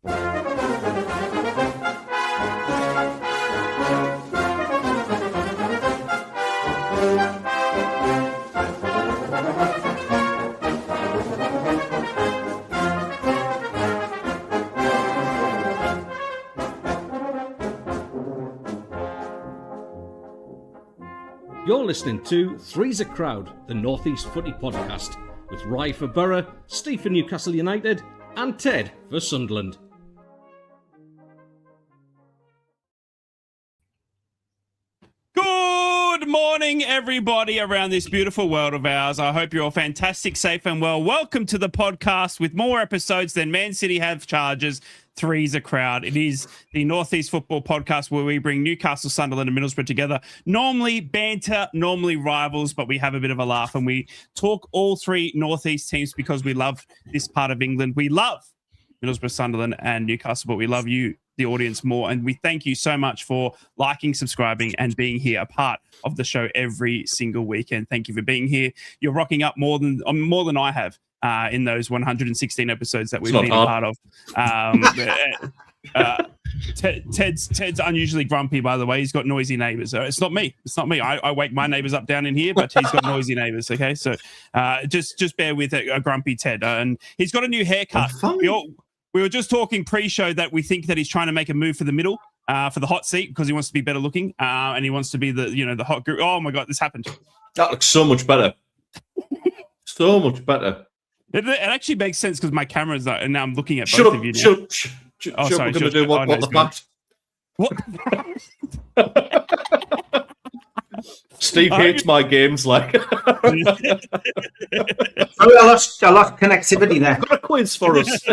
You're listening to Three's a Crowd, the North East Footy podcast, with Rye for Borough, Steve for Newcastle United, and Ted for Sunderland. Good morning, everybody around this beautiful world of ours. I hope you're all fantastic, safe and well. Welcome to the podcast with more episodes than Man City have charges. Three's a Crowd. It is the Northeast Football Podcast where we bring Newcastle, Sunderland and Middlesbrough together. Normally banter, normally rivals, but we have a bit of a laugh and we talk all three Northeast teams because we love this part of England. We love Middlesbrough, Sunderland and Newcastle, but we love you, the audience, more. And we thank you so much for liking, subscribing and being here, a part of the show every single weekend. Thank you for being here. You're rocking up more than I have. In those 116 episodes that we've been a part of. Ted's unusually grumpy, by the way. He's got noisy neighbours. It's not me. I wake my neighbours up down in here, but he's got noisy neighbours, okay? So just bear with a grumpy Ted. And he's got a new haircut. We were just talking pre-show that we think that he's trying to make a move for the middle, for the hot seat, because he wants to be better looking, and he wants to be the hot group. Oh, my God, this happened. That looks so much better. So much better. It actually makes sense because my camera's and now I'm looking at both of you. Shut up. We're going to do what the fact. What? Steve hates my games like. I lost connectivity there. Got a quiz for us.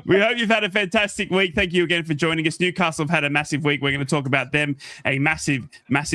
We hope you've had a fantastic week. Thank you again for joining us. Newcastle have had a massive week. We're going to talk about them. A massive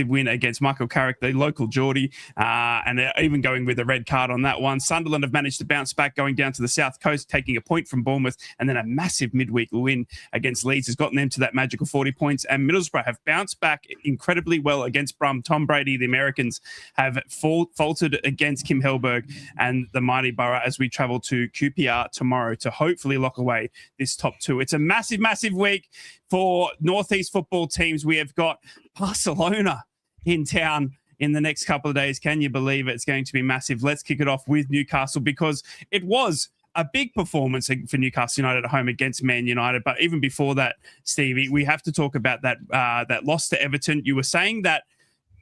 win against Michael Carrick, the local Geordie, and even going with a red card on that one. Sunderland have managed to bounce back, going down to the South Coast, taking a point from Bournemouth, and then a massive midweek win against Leeds has gotten them to that magical 40 points. And Middlesbrough have bounced back incredibly well against Brum. Tom Brady, the Americans, have faltered against Kim Hellberg and the mighty Borough as we travel to QPR tomorrow to hopefully lock away this top two. It's a massive week for Northeast football teams. We have got Barcelona in town in the next couple of days. Can you believe it? It's going to be massive. Let's kick it off with Newcastle because it was a big performance for Newcastle United at home against Man United. But even before that, Stevie, we have to talk about that loss to Everton. You were saying that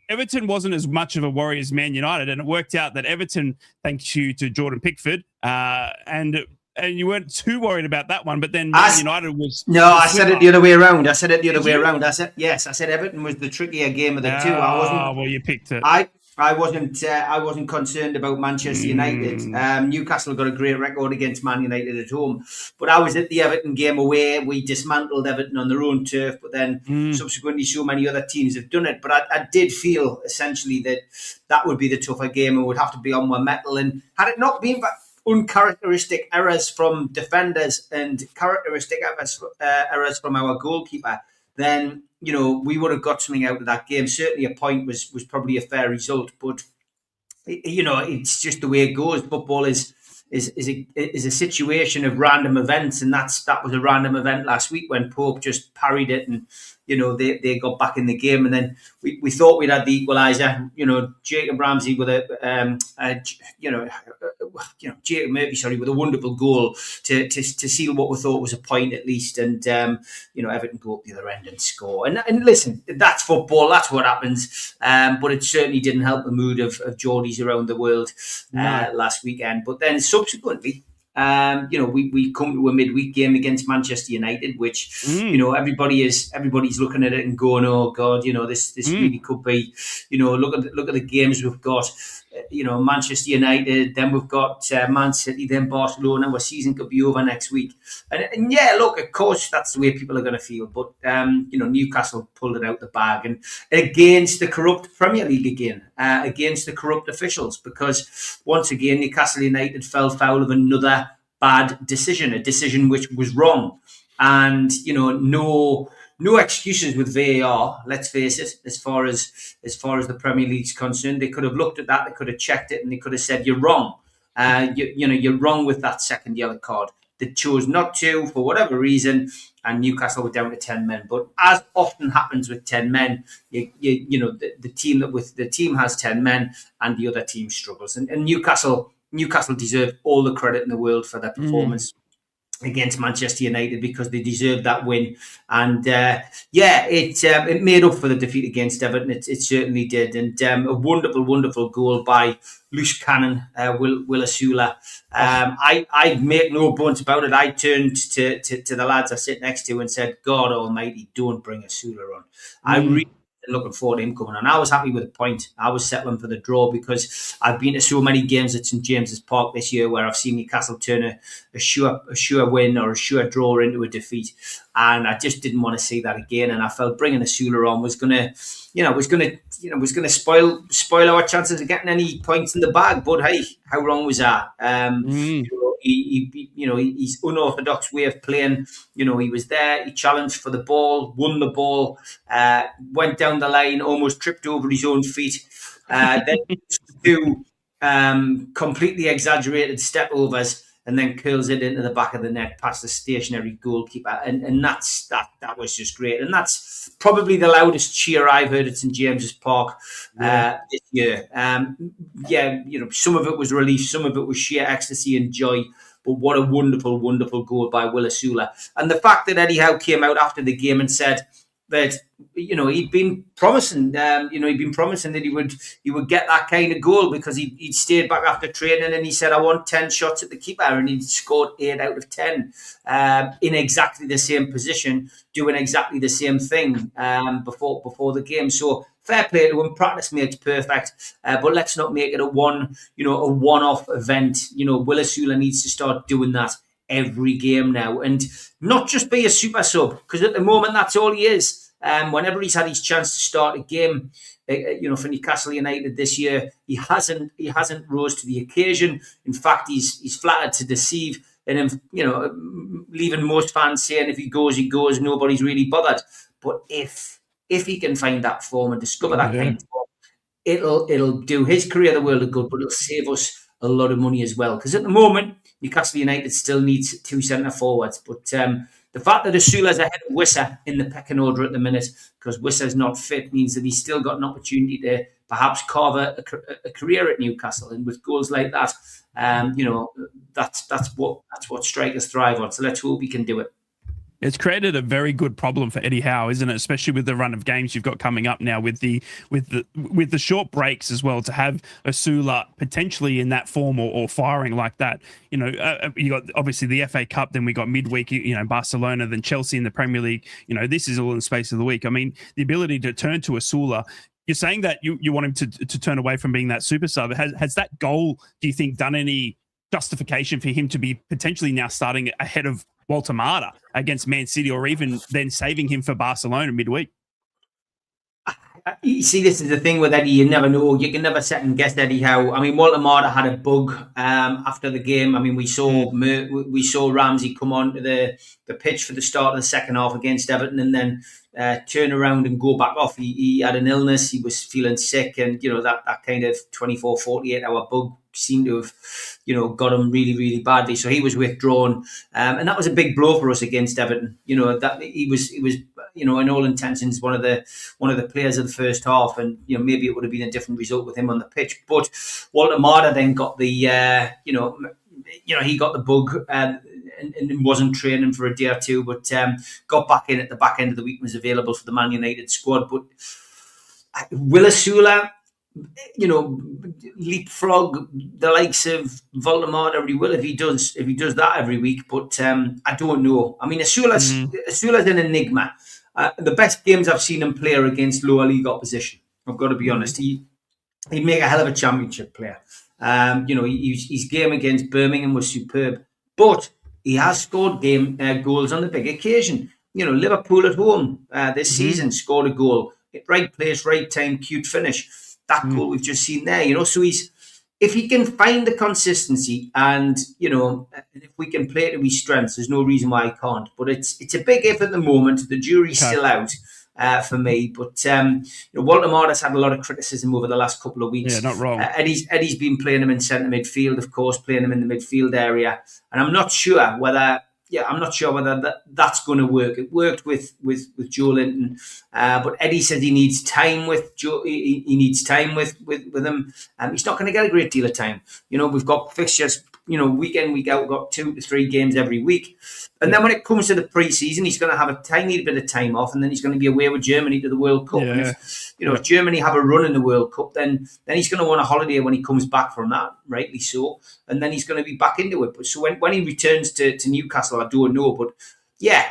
Everton wasn't as much of a worry as Man United, and it worked out that Everton, thanks you to Jordan Pickford, and you weren't too worried about that one. But then Man United was... No, I said it the other way around. I said Everton was the trickier game of the two. I wasn't. Oh, well, you picked it. I wasn't concerned about Manchester United. Newcastle got a great record against Man United at home, but I was at the Everton game away. We dismantled Everton on their own turf, but then subsequently so many other teams have done it. But I did feel essentially that would be the tougher game and would have to be on my mettle. And had it not been for uncharacteristic errors from defenders and characteristic errors from our goalkeeper, then we would have got something out of that game. Certainly a point was probably a fair result, but it's just the way it goes. Football is a situation of random events, and that was a random event last week when Pope just parried it and they got back in the game, and then we thought we'd had the equaliser. Jacob Ramsey with Jacob Murphy, with a wonderful goal to seal what we thought was a point at least, and Everton go up the other end and score. And listen, that's football. That's what happens. But it certainly didn't help the mood of Geordies around the world last weekend. But then subsequently, we come to a midweek game against Manchester United, which everybody's looking at it and going, "Oh God, this really could be." Look at the games we've got. Manchester United, then we've got Man City, then Barcelona. Our season could be over next week. And yeah, look, of course, that's the way people are going to feel. But, Newcastle pulled it out the bag and against the corrupt Premier League again, against the corrupt officials, because once again, Newcastle United fell foul of another bad decision, a decision which was wrong. And, no excuses with VAR, let's face it, as far as the Premier League's concerned. They could have looked at that, they could have checked it, and they could have said, "You're wrong. You're wrong with that second yellow card. They chose not to for whatever reason, and Newcastle were down to 10 men. But as often happens with 10 men, the team has 10 men, and the other team struggles. And Newcastle deserve all the credit in the world for their performance against Manchester United, because they deserved that win. And it made up for the defeat against Everton. It certainly did. And a wonderful goal by loose cannon Will Asula. I make no bones about it. I turned to the lads I sit next to and said, God Almighty, don't bring Asula on. I really looking forward to him coming on. I was happy with the point. I was settling for the draw, because I've been to so many games at St James's Park this year where I've seen Newcastle turn a sure win or a sure draw into a defeat, and I just didn't want to see that again. And I felt bringing Asula on was going to spoil our chances of getting any points in the bag. But hey, how wrong was that? His unorthodox way of playing. He was there. He challenged for the ball, won the ball, went down the line, almost tripped over his own feet. Then two completely exaggerated step overs, and then curls it into the back of the net past the stationary goalkeeper. And that was just great. And that's probably the loudest cheer I've heard at St James's Park this year. Some of it was relief, some of it was sheer ecstasy and joy. But what a wonderful goal by Will Asula. And the fact that Eddie Howe came out after the game and said that he'd been promising that he would get that kind of goal, because he'd stayed back after training, and he said, I want 10 shots at the keeper, and he'd scored 8 out of 10 in exactly the same position, doing exactly the same thing before the game. So fair play to him. Practice makes perfect, but let's not make it a one-off event. Will Asula needs to start doing that every game now, and not just be a super sub, because at the moment that's all he is. Whenever he's had his chance to start a game, for Newcastle United this year, he hasn't rose to the occasion. In fact, he's flattered to deceive, and leaving most fans saying if he goes, nobody's really bothered. But if he can find that form and discover that kind of form, it'll do his career the world of good, but it'll save us a lot of money as well. Because at the moment, Newcastle United still needs 2 centre forwards, but the fact that Asula's ahead of Wissa in the pecking order at the minute, because Wissa's not fit, means that he's still got an opportunity to perhaps carve a career at Newcastle. And with goals like that, that's what strikers thrive on. So let's hope he can do it. It's created a very good problem for Eddie Howe, isn't it? Especially with the run of games you've got coming up now, with the short breaks as well, to have Asula potentially in that form or firing like that. You got obviously the FA Cup, then we got midweek, Barcelona, then Chelsea in the Premier League. This is all in the space of the week. I mean, the ability to turn to Asula. You're saying that you want him to turn away from being that super sub. Has that goal, do you think, done any justification for him to be potentially now starting ahead of Walter Mata against Man City, or even then saving him for Barcelona midweek? You see, this is the thing with Eddie. You never know. You can never second guess Eddie Howe. I mean, Walter Mata had a bug after the game. I mean, we saw Ramsey come onto the pitch for the start of the second half against Everton, and then turn around and go back off. He had an illness. He was feeling sick, and that kind of 24, 48 hour bug seemed to have got him really, really badly. So he was withdrawn, and that was a big blow for us against Everton. That he was in all intentions one of the players of the first half, and maybe it would have been a different result with him on the pitch. But Walter Mata then got the he got the bug and wasn't training for a day or two, but got back in at the back end of the week, was available for the Man United squad. But Will Asula, leapfrog the likes of Voldemort, or he will if he does that every week. But I don't know. I mean, Asula's an enigma. The best games I've seen him play are against lower league opposition. I've got to be honest. He'd make a hell of a championship player. His game against Birmingham was superb, but he has scored goals on the big occasion. Liverpool at home this season scored a goal. Right place, right time, cute finish. That goal we've just seen there, so if he can find the consistency and, if we can play to his strengths, there's no reason why he can't. But it's a big if at the moment. The jury's still out. for me. But Walter Marta's had a lot of criticism over the last couple of weeks. Yeah, not wrong. Eddie's been playing him in centre midfield, of course, playing him in the midfield area, and I'm not sure whether that's going to work. It worked with Joe Linton, but Eddie said he needs time with Joe. He needs time with him. He's not going to get a great deal of time. We've got fixtures, week in, week out. We've got 2 to 3 games every week. And then when it comes to the pre-season, he's going to have a tiny bit of time off, and then he's going to be away with Germany to the World Cup. Yeah. And if Germany have a run in the World Cup, then he's going to want a holiday when he comes back from that, rightly so. And then he's going to be back into it. But so when he returns to Newcastle, I don't know. But yeah,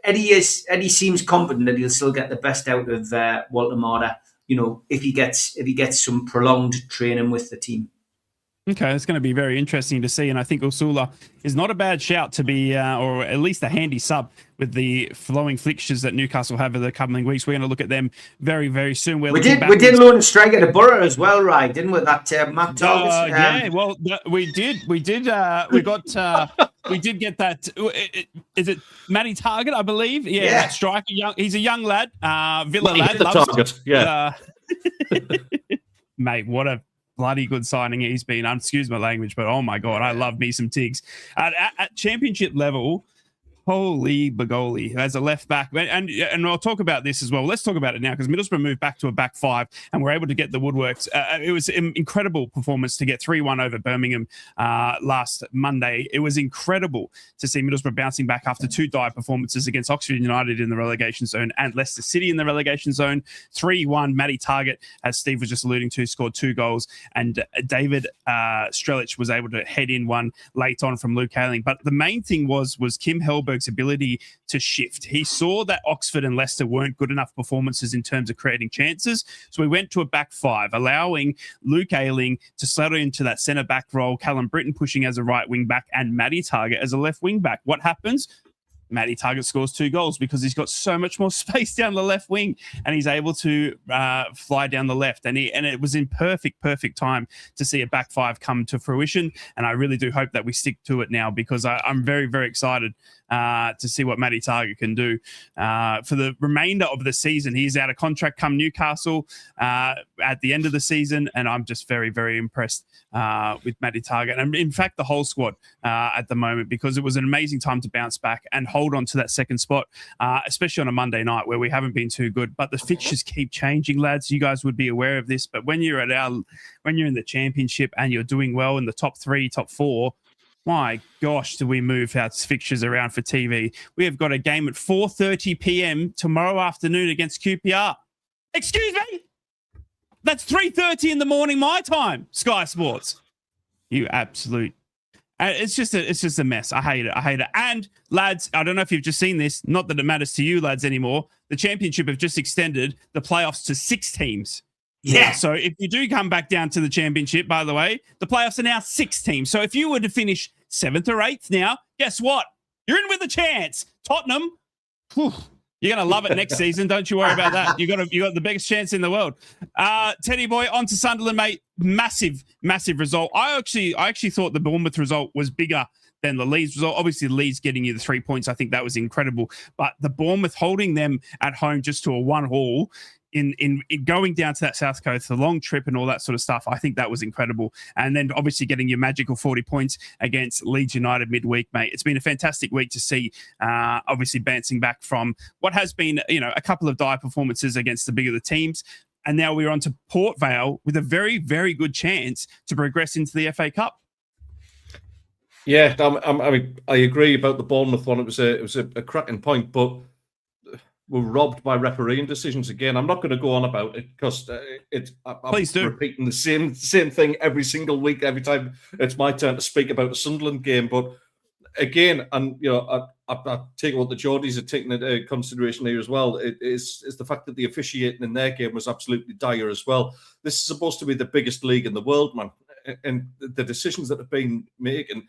Eddie seems confident that he'll still get the best out of Walter Marta, if he gets some prolonged training with the team. Okay, it's going to be very interesting to see, and I think Ursula is not a bad shout to be, or at least a handy sub with the flowing fixtures that Newcastle have over the coming weeks. We're going to look at them very, very soon. We did loan a striker to BORO as well, right? Didn't we? That Matt Target. Yeah, well, we did. We got. We did get that. Is it Matty Target? I believe. Yeah, that striker. He's a young lad, Villa lad. The Target. Yeah. Mate, what a bloody good signing he's been. Excuse my language, but oh my God, I love me some Tiggs. At championship level, holy bagoli, as a left back. And I'll talk about this as well. Let's talk about it now, because Middlesbrough moved back to a back 5 and were able to get the woodworks. It was an incredible performance to get 3-1 over Birmingham last Monday. It was incredible to see Middlesbrough bouncing back after 2 dire performances against Oxford United in the relegation zone and Leicester City in the relegation zone. 3-1, Matty Target, as Steve was just alluding to, scored 2 goals, and David Strelic was able to head in one late on from Luke Ayling. But the main thing was Kim Hellberg's ability to shift. He saw that Oxford and Leicester weren't good enough performances in terms of creating chances, so we went to a back 5, allowing Luke Ayling to settle into that centre back role, Callum Britton pushing as a right wing back, and Matty Target as a left wing back. What happens? Matty Target scores 2 goals because he's got so much more space down the left wing, and he's able to fly down the left. And it was in perfect time to see a back 5 come to fruition. And I really do hope that we stick to it now, because I'm very, very excited to see what Matty Target can do for the remainder of the season. He's out of contract come Newcastle at the end of the season, and I'm just very, very impressed with Matty Target, and in fact the whole squad at the moment, because it was an amazing time to bounce back and hold on to that second spot, especially on a Monday night where we haven't been too good. But the fixtures keep changing, lads. You guys would be aware of this, but when you're in the championship and you're doing well in the top 3, top 4, my gosh, do we move our fixtures around for TV? We have got a game at 4:30 p.m. tomorrow afternoon against QPR. Excuse me? That's 3:30 in the morning my time, Sky Sports. You absolute... It's just a mess. I hate it. And, lads, I don't know if you've just seen this. Not that it matters to you, lads, anymore. The championship have just extended the playoffs to 6 teams. Yeah. So if you do come back down to the championship, by the way, the playoffs are now 6 teams. So if you were to finish 7th or 8th now, guess what? You're in with a chance. Tottenham, whew, you're going to love it next season. Don't you worry about that. You got the biggest chance in the world. Teddy boy, on to Sunderland, mate. Massive result. I actually thought the Bournemouth result was bigger than the Leeds result. Obviously, Leeds getting you the 3 points, I think that was incredible. But the Bournemouth holding them at home just to a 1-1 in going down to that South Coast, the long trip and all that sort of stuff, I think that was incredible. And then obviously getting your magical 40 points against Leeds United midweek, mate. It's been a fantastic week to see, obviously bouncing back from what has been, a couple of dire performances against the bigger the teams. And now we're on to Port Vale with a very, very good chance to progress into the FA Cup. Yeah, I agree about the Bournemouth one. It was a cracking point, but we're robbed by refereeing decisions again. I'm not going to go on about it because I'm repeating the same thing every single week, every time it's my turn to speak about the Sunderland game. But again, and I take what the Geordies are taking into consideration here as well. It is the fact that the officiating in their game was absolutely dire as well. This is supposed to be the biggest league in the world, man, and the decisions that have been making,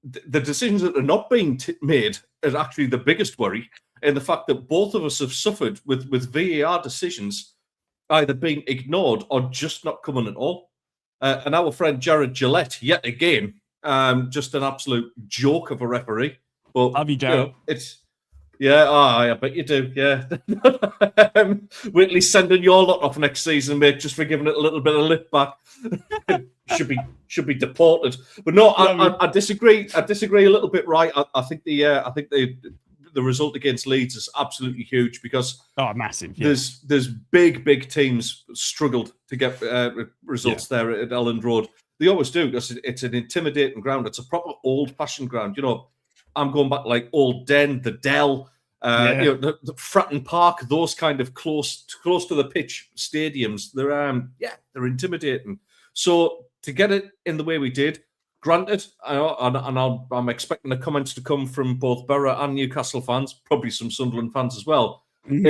the decisions that are not being made is actually the biggest worry. And the fact that both of us have suffered with VAR decisions either being ignored or just not coming at all. And our friend Jared Gillette, yet again, just an absolute joke of a referee. But love you, Jared. Yeah, I bet you do. Yeah, Whitley's sending your lot off next season, mate, just for giving it a little bit of lift back. should be deported. But no, I disagree. I disagree a little bit. Right, I think the result against Leeds is absolutely huge because massive. Yeah. There's big teams struggled to get results there at Elland Road. They always do because it's an intimidating ground. It's a proper old-fashioned ground. You know, I'm going back like Old Den, the Dell, the Fratton Park, those kind of close to the pitch stadiums. They're intimidating. So to get it in the way we did, granted, I'm expecting the comments to come from both Borough and Newcastle fans, probably some Sunderland fans as well. Mm-hmm.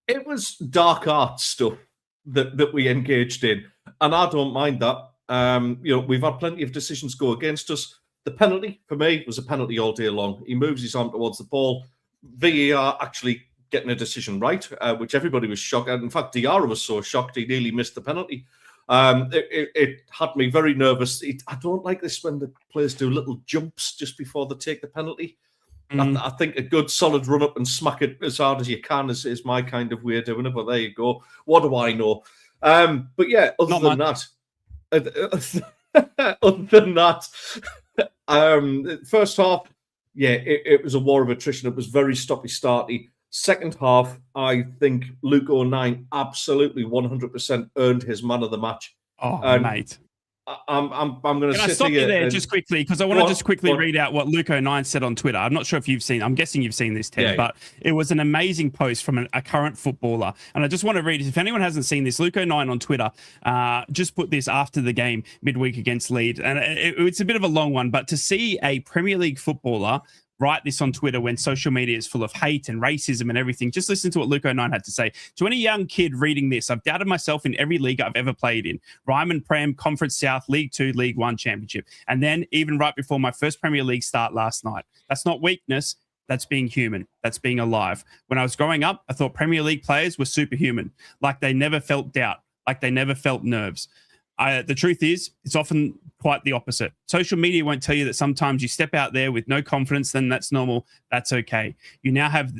It was dark art stuff that we engaged in, and I don't mind that. We've had plenty of decisions go against us. The penalty, for me, was a penalty all day long. He moves his arm towards the ball. VAR actually getting a decision right, which everybody was shocked at. In fact, Diarra was so shocked he nearly missed the penalty. It had me very nervous. I don't like this when the players do little jumps just before they take the penalty. I think a good solid run up and smack it as hard as you can is my kind of way of doing it. But there you go. What do I know? But yeah, other than that, first half, it was a war of attrition. It was very stoppy-starty. Second half, I think Luke O'Nien absolutely 100% earned his man of the match. Mate. I'm going to Can I stop you there just quickly? Because I want to just quickly read out what Luke O'Nien said on Twitter. I'm not sure if you've seen, I'm guessing you've seen this, Ted, but it was an amazing post from a current footballer. And I just want to read it. If anyone hasn't seen this, Luke O'Nien on Twitter just put this after the game midweek against Leeds. And it's a bit of a long one, but to see a Premier League footballer write this on Twitter when social media is full of hate and racism and everything. Just listen to what Luke O'Nien had to say. To any young kid reading this, I've doubted myself in every league I've ever played in. Ryman Prem, Conference South, League 2, League 1 Championship. And then even right before my first Premier League start last night. That's not weakness. That's being human. That's being alive. When I was growing up, I thought Premier League players were superhuman. Like they never felt doubt. Like they never felt nerves. The truth is, it's often quite the opposite. Social media won't tell you that sometimes you step out there with no confidence, then that's normal. That's okay. You now have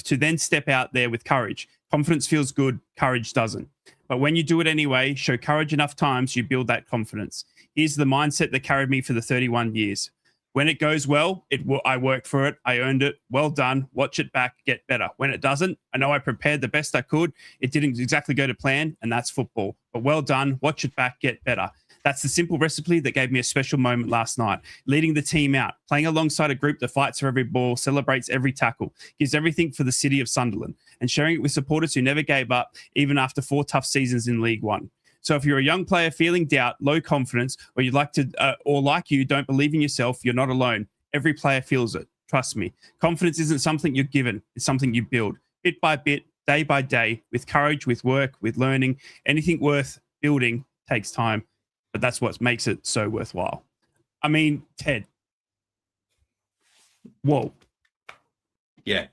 to then step out there with courage. Confidence feels good. Courage doesn't. But when you do it anyway, show courage enough times, you build that confidence. Here's the mindset that carried me for the 31 years. When it goes well, I worked for it. I earned it. Well done. Watch it back. Get better. When it doesn't, I know I prepared the best I could. It didn't exactly go to plan, and that's football. But well done. Watch it back. Get better. That's the simple recipe that gave me a special moment last night. Leading the team out, playing alongside a group that fights for every ball, celebrates every tackle, gives everything for the city of Sunderland, and sharing it with supporters who never gave up, even after 4 tough seasons in League One. So if you're a young player feeling doubt, low confidence, or you'd like to, or like you don't believe in yourself, you're not alone. Every player feels it. Trust me. Confidence isn't something you're given. It's something you build bit by bit, day by day, with courage, with work, with learning. Anything worth building takes time, but that's what makes it so worthwhile. I mean, Ted. Whoa. Yeah,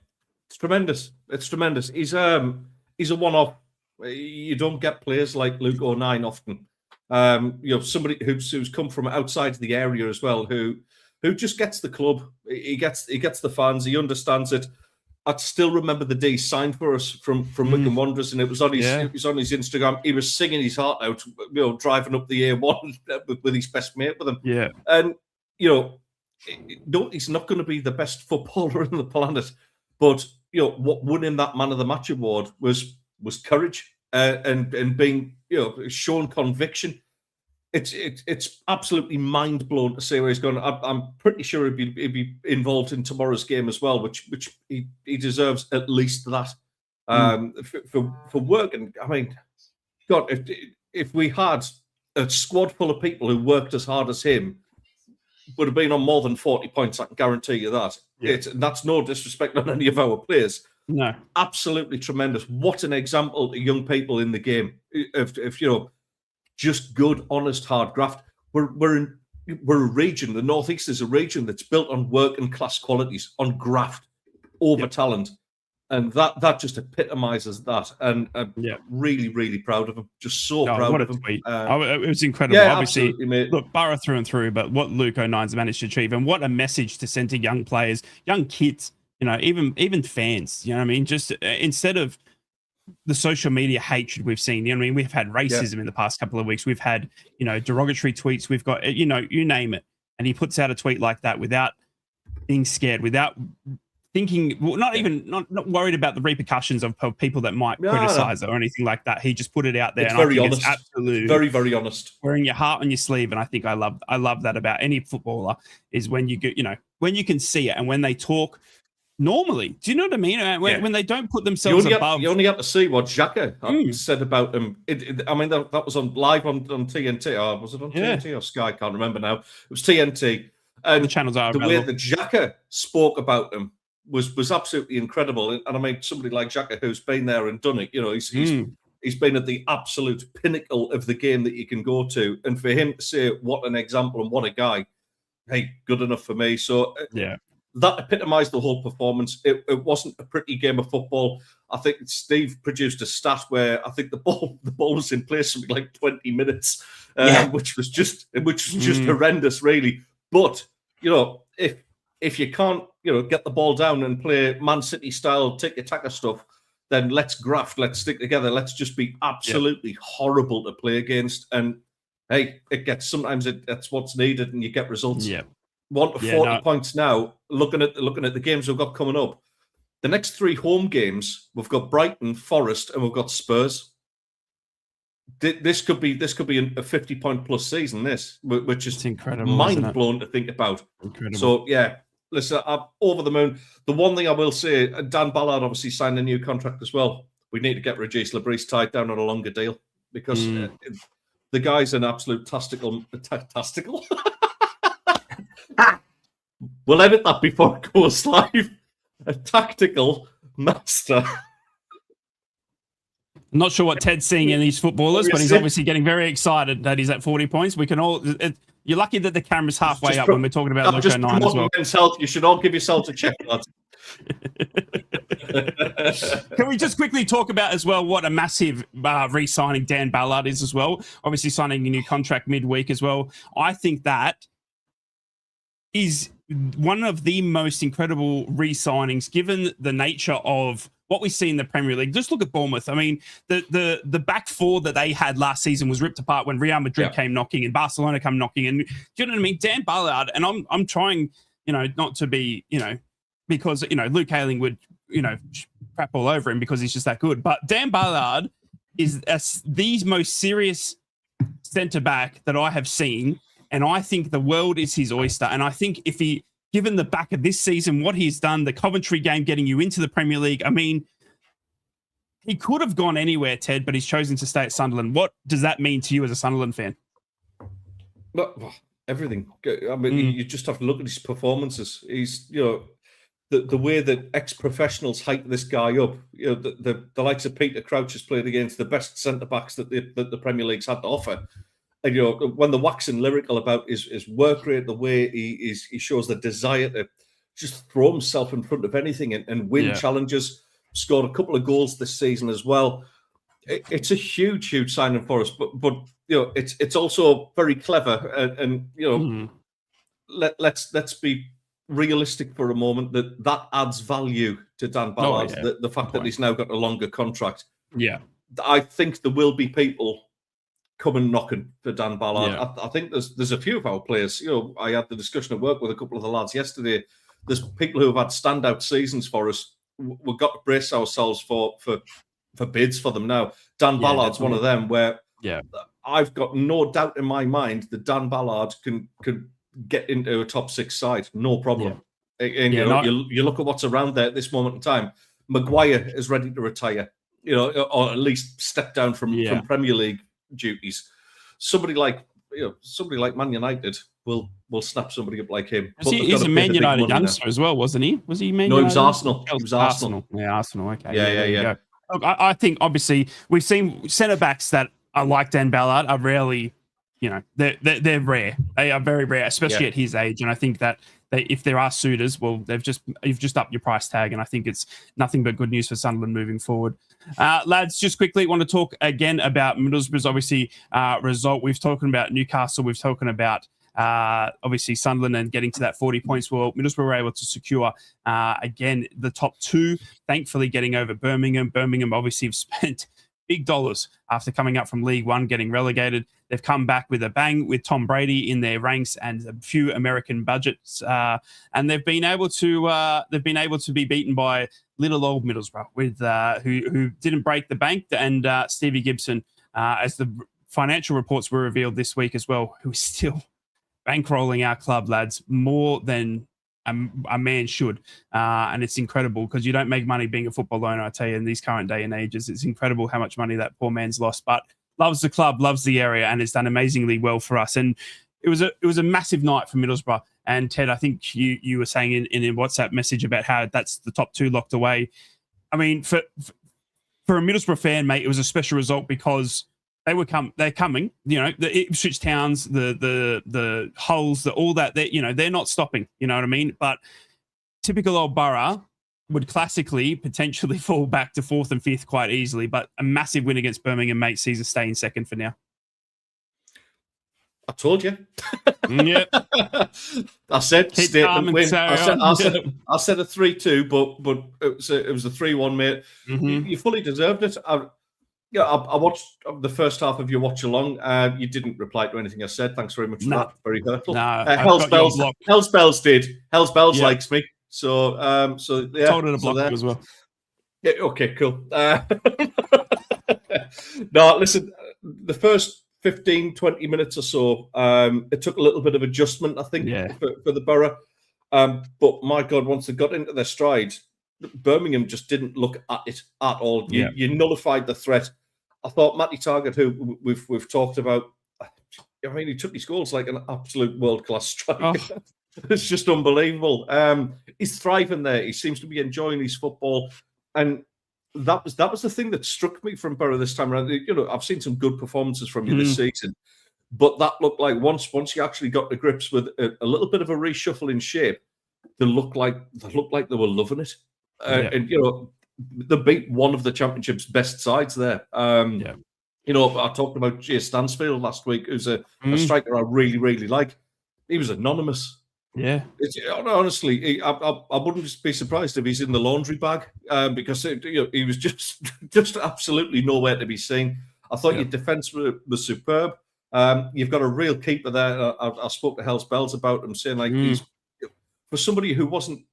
it's tremendous. It's tremendous. He's a one-off. You don't get players like Luke O'Nien often. Somebody who's come from outside the area as well, who just gets the club. He gets the fans. He understands it. I still remember the day he signed for us from Wycombe Wanderers, and it was on his Instagram. He was singing his heart out, driving up the A1 with his best mate with him. Yeah, and he's not going to be the best footballer on the planet, but what won him that Man of the Match award was courage and being shown conviction. It's absolutely mind blown to see where he's going. I'm pretty sure he'd be involved in tomorrow's game as well, which he deserves at least that for work. And I mean, God, if we had a squad full of people who worked as hard as him, would have been on more than 40 points. I can guarantee you that. Yeah. That's no disrespect on any of our players. No, absolutely tremendous. What an example to young people in the game. If just good, honest, hard graft. We're a region. The Northeast is a region that's built on work and class qualities, on graft over talent. And that just epitomises that. And I'm really, really proud of him. Just so proud of him. Tweet. It was incredible. Yeah, obviously, mate. Look, Borough through and through, but what Luke O'Nine's managed to achieve, and what a message to send to young players, young kids, even fans, you know what I mean? Just instead of the social media hatred we've seen, you know what I mean? We've had racism in the past couple of weeks. We've had, derogatory tweets. We've got, you name it. And he puts out a tweet like that without being scared, without thinking, not worried about the repercussions of people that might criticize it or anything like that. He just put it out there. It's very honest. It's absolute, very, very honest. Wearing your heart on your sleeve. And I think I love that about any footballer, is when you get, when you can see it and when they talk normally. Do you know what I mean? When they don't put themselves above. You only have to see what Xhaka said about him. That was live on TNT. Or was it on TNT or Sky? I can't remember now. It was TNT. And the channels are the way that Xhaka spoke about him was absolutely incredible. And I mean, somebody like Xhaka, who's been there and done it, he's been at the absolute pinnacle of the game that you can go to. And for him to say, what an example and what a guy, hey, good enough for me. So that epitomised the whole performance. It wasn't a pretty game of football. I think Steve produced a stat where I think the ball was in place something like 20 minutes, which was just horrendous, really. But if you can't get the ball down and play Man City style tick-tacker stuff, then let's graft, let's stick together, let's just be absolutely horrible to play against. And hey, sometimes that's what's needed, and you get results. Yeah. 1 to 40 points now. Looking at the games we've got coming up, the next 3 home games, we've got Brighton, Forest, and we've got Spurs. This could be a 50-point plus season. Which is incredible, mind blown to think about. Incredible. So listen, I'm over the moon. The one thing I will say, Dan Ballard obviously signed a new contract as well. We need to get Regis Labrise tied down on a longer deal, because the guy's an absolute tastical. We'll edit that before it goes live. A tactical master. I'm not sure what Ted's seeing in these footballers, but he's obviously getting very excited that he's at 40 points. We can all. You're lucky that the camera's halfway up when we're talking about Luke O'Nine as well. Health. You should all give yourselves a check, lads. Can we just quickly talk about as well what a massive re-signing Dan Ballard is as well? Obviously signing a new contract midweek as well. I think that is one of the most incredible re-signings, given the nature of what we see in the Premier League. Just look at Bournemouth. I mean, the back four that they had last season was ripped apart when Real Madrid came knocking and Barcelona come knocking. And do you know what I mean? Dan Ballard, and I'm trying, not to be, because, Luke Ayling would, crap all over him because he's just that good. But Dan Ballard is the most serious centre-back that I have seen. And I think the world is his oyster. And I think if given the back of this season, what he's done, the Coventry game, getting you into the Premier League, I mean, he could have gone anywhere, Ted, but he's chosen to stay at Sunderland. What does that mean to you as a Sunderland fan? Well, everything. I mean, you just have to look at his performances. He's, the way that ex-professionals hype this guy up, the likes of Peter Crouch has played against the best centre-backs that the Premier League's had to offer. And, when they're waxing lyrical about his work rate, the way he shows the desire to just throw himself in front of anything and win challenges, scored a couple of goals this season as well. It's a huge signing for us, but it's also very clever, and let's be realistic for a moment that adds value to Dan Ballard. The fact that he's now got a longer contract. Yeah, I think there will be people coming knocking for Dan Ballard. Yeah. I think there's a few of our players. I had the discussion at work with a couple of the lads yesterday. There's people who have had standout seasons for us. We've got to brace ourselves for bids for them now. Dan Ballard's one of them where I've got no doubt in my mind that Dan Ballard can get into a top 6 side, no problem. And you look at what's around there at this moment in time. Maguire is ready to retire, or at least step down from Premier League duties. Somebody like Man United will snap somebody up like him. He's a Man United youngster as well, wasn't he? Was he Man United? No, he was Arsenal. He was Arsenal. Yeah, Arsenal. Okay. Yeah. Look, I think obviously we've seen centre backs that are like Dan Ballard are rarely, they're rare. They are very rare, especially at his age. And I think that if there are suitors, well, you've just upped your price tag, and I think it's nothing but good news for Sunderland moving forward. Lads, just quickly want to talk again about Middlesbrough's obviously result. We've spoken about Newcastle. We've spoken about obviously Sunderland and getting to that 40 points. Well, Middlesbrough were able to secure again the top two, thankfully getting over Birmingham. Birmingham obviously have spent big dollars after coming up from League One, getting relegated. They've come back with a bang with Tom Brady in their ranks and a few American budgets, and they've been able to be beaten by little old Middlesbrough with who didn't break the bank, and Stevie Gibson, as the financial reports were revealed this week as well, who is still bankrolling our club, lads, more than a man should. And it's incredible because you don't make money being a football owner, I tell you, in these current day and ages. It's incredible how much money that poor man's lost, but loves the club, loves the area, and has done amazingly well for us. And it was a massive night for Middlesbrough. And Ted, I think you were saying in a WhatsApp message about how that's the top two locked away. I mean, for a Middlesbrough fan, mate, it was a special result because they're coming, the Ipswich Towns, the Hulls, all that, they're not stopping, you know what I mean? But typical old Borough would classically potentially fall back to fourth and fifth quite easily, but a massive win against Birmingham, mate, sees us stay in second for now. I told you. Yeah. I said statement win. I said a 3-2, but it was a 3-1, mate. Mm-hmm. You fully deserved it. I watched the first half of your watch along. You didn't reply to anything I said. Thanks very much for that. Very hurtful. No, Hell's Bells did. Hell's Bells likes me. So yeah. Told her to block you as well. Yeah. Okay. Cool. No, listen. The first 15, 20 minutes or so, it took a little bit of adjustment, I think, for the Borough. But my God, once they got into their stride, Birmingham just didn't look at it at all. You nullified the threat. I thought Matty Targett, who we've talked about, I mean, he took his goals like an absolute world-class striker. Oh. It's just unbelievable. He's thriving there. He seems to be enjoying his football. And that was the thing that struck me from Borough this time around. I've seen some good performances from you this season, but that looked like once you actually got to grips with a little bit of a reshuffle in shape, they looked like they were loving it. And they beat one of the Championship's best sides there. I talked about Jay Stansfield last week, who's a striker I really, really like. He was anonymous. Yeah. Honestly, I wouldn't be surprised if he's in the laundry bag because he was just absolutely nowhere to be seen. I thought your defence was superb. You've got a real keeper there. I spoke to Hell's Bells about him, saying he's, for somebody who wasn't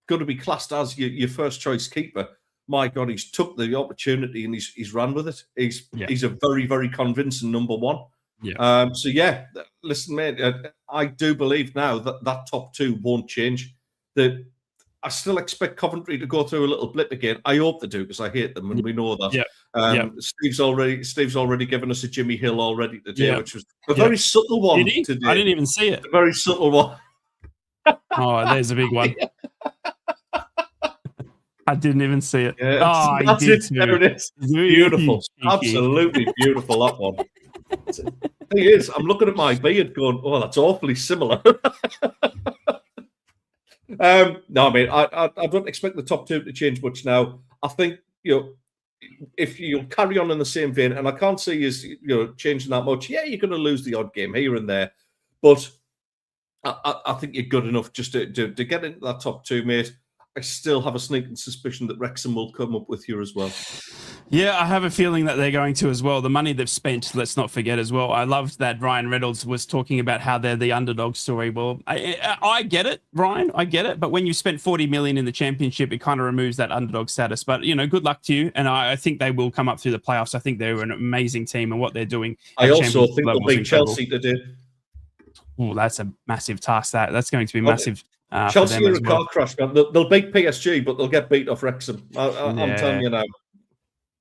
going to be classed as your first choice keeper, my God, he's took the opportunity and he's run with it. He's a very, very convincing number one. Yeah. Listen, mate, I do believe now that top two won't change. I still expect Coventry to go through a little blip again. I hope they do because I hate them, and we know that. Yeah. Steve's already given us a Jimmy Hill already today, which was a very subtle one. Did he? Today. I didn't even see it. A very subtle one. Oh, there's a big one. I didn't even see it. Yeah, that's it. There it is. Beautiful. Absolutely beautiful, that one. The thing is, I'm looking at my beard going, oh, that's awfully similar. No, I mean, I don't expect the top two to change much now. I think, if you'll carry on in the same vein, and I can't see you changing that much. Yeah, you're going to lose the odd game here and there, but I think you're good enough just to get into that top two, mate. I still have a sneaking suspicion that Wrexham will come up with you as well. Yeah, I have a feeling that they're going to as well. The money they've spent, let's not forget as well. I loved that Ryan Reynolds was talking about how they're the underdog story. Well, I get it, Ryan. I get it. But when you spent 40 million in the Championship, it kind of removes that underdog status. But, good luck to you. And I think they will come up through the playoffs. I think they're an amazing team and what they're doing. I also think they'll beat Chelsea today. Oh, that's a massive task. That's going to be massive. Chelsea are a car crash. They'll beat PSG, but they'll get beat off Wrexham. I'm telling you now.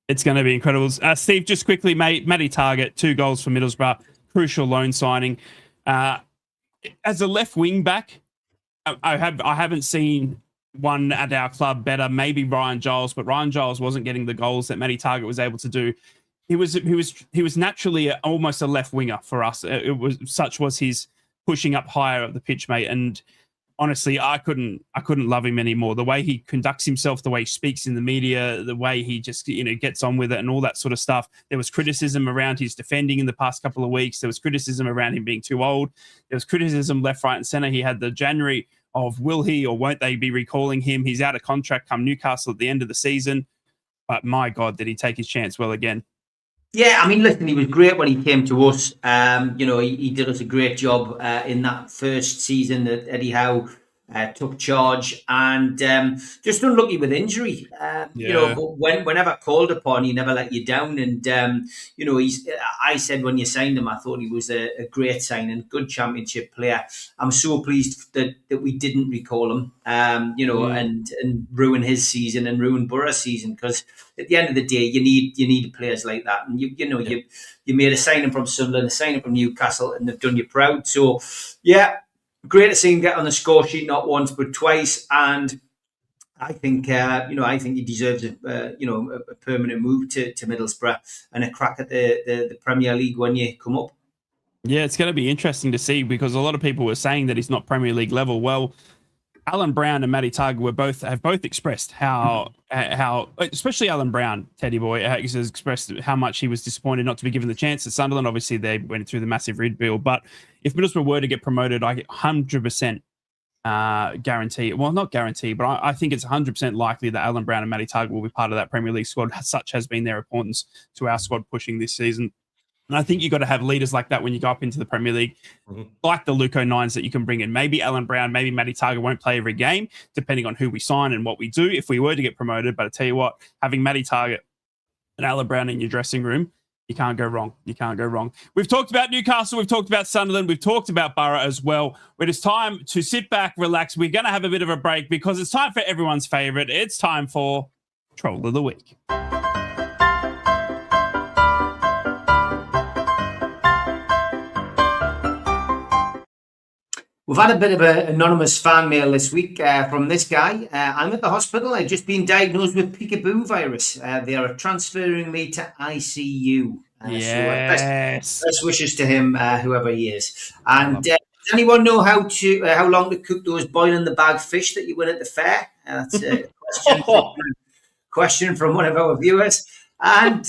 It's going to be incredible. Steve, just quickly, mate, Matty Targett, 2 goals for Middlesbrough, crucial loan signing. As a left wing back, I haven't seen one at our club better. Maybe Ryan Giles, but Ryan Giles wasn't getting the goals that Matty Targett was able to do. he was naturally almost a left winger for us. Such was his pushing up higher up the pitch, mate. And honestly, I couldn't love him anymore. The way he conducts himself, the way he speaks in the media, the way he just gets on with it, and all that sort of stuff. There was criticism around his defending in the past couple of weeks. There was criticism around him being too old. There was criticism left, right, and centre. He had the January of will he or won't they be recalling him? He's out of contract come Newcastle at the end of the season. But my God, did he take his chance well again? Yeah, I mean, listen, he was great when he came to us. He did us a great job in that first season that Eddie Howe took charge, and just unlucky with injury. But whenever called upon, he never let you down. And I said when you signed him, I thought he was a great signing, good championship player. I'm so pleased that we didn't recall him, and ruin his season and ruin Boro's season, because at the end of the day, you need players like that. And you made a signing from Sunderland, a signing from Newcastle, and they've done you proud. So yeah. Great to see him get on the score sheet not once but twice, and I think he deserves a permanent move to Middlesbrough and a crack at the Premier League when you come up. Yeah, it's going to be interesting to see, because a lot of people were saying that he's not Premier League level. Well, Alan Brown and Matty Targa have both expressed how especially Alan Brown, Teddy Boy, has expressed how much he was disappointed not to be given the chance at Sunderland. Obviously, they went through the massive rebuild, but if Middlesbrough were to get promoted, I 100% guarantee. Well, not guarantee, but I think it's 100% likely that Alan Brown and Matty Targa will be part of that Premier League squad. Such has been their importance to our squad pushing this season. And I think you've got to have leaders like that when you go up into the Premier League, like the Luco Nines that you can bring in. Maybe Alan Brown, maybe Matty Targa won't play every game, depending on who we sign and what we do if we were to get promoted. But I tell you what, having Matty Targa and Alan Brown in your dressing room, you can't go wrong. You can't go wrong. We've talked about Newcastle. We've talked about Sunderland. We've talked about Borough as well. But it's time to sit back, relax. We're going to have a bit of a break because it's time for everyone's favourite. It's time for Troll of the Week. We've had a bit of an anonymous fan mail this week from this guy. I'm at the hospital. I've just been diagnosed with peekaboo virus. They are transferring me to ICU. Yes. So best wishes to him, whoever he is. And does anyone know how long to cook those boiling the bag fish that you win at the fair? That's a question from one of our viewers. And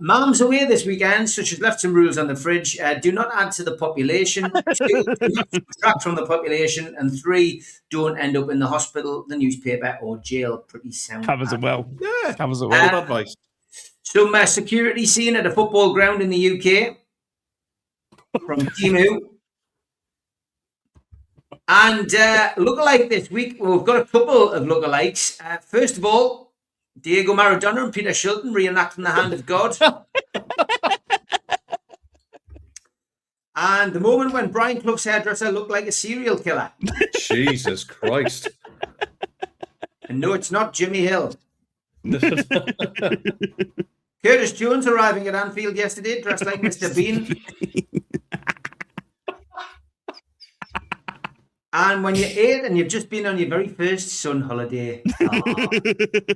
Mum's away this weekend, so she's left some rules on the fridge. Do not add to the population. 2, do not subtract from the population. And 3, don't end up in the hospital, the newspaper, or jail. Pretty sound. Covers it well. Yeah, covers it well. Good advice. Some security scene at a football ground in the UK from Timu. And lookalike this week, we've got a couple of lookalikes. First of all, Diego Maradona and Peter Shilton reenacting the hand of God. And the moment when Brian Clough's hairdresser looked like a serial killer. Jesus Christ. And no, it's not Jimmy Hill. Curtis Jones arriving at Anfield yesterday dressed like Mr. Bean. And when you're 8 and you've just been on your very first sun holiday. Oh,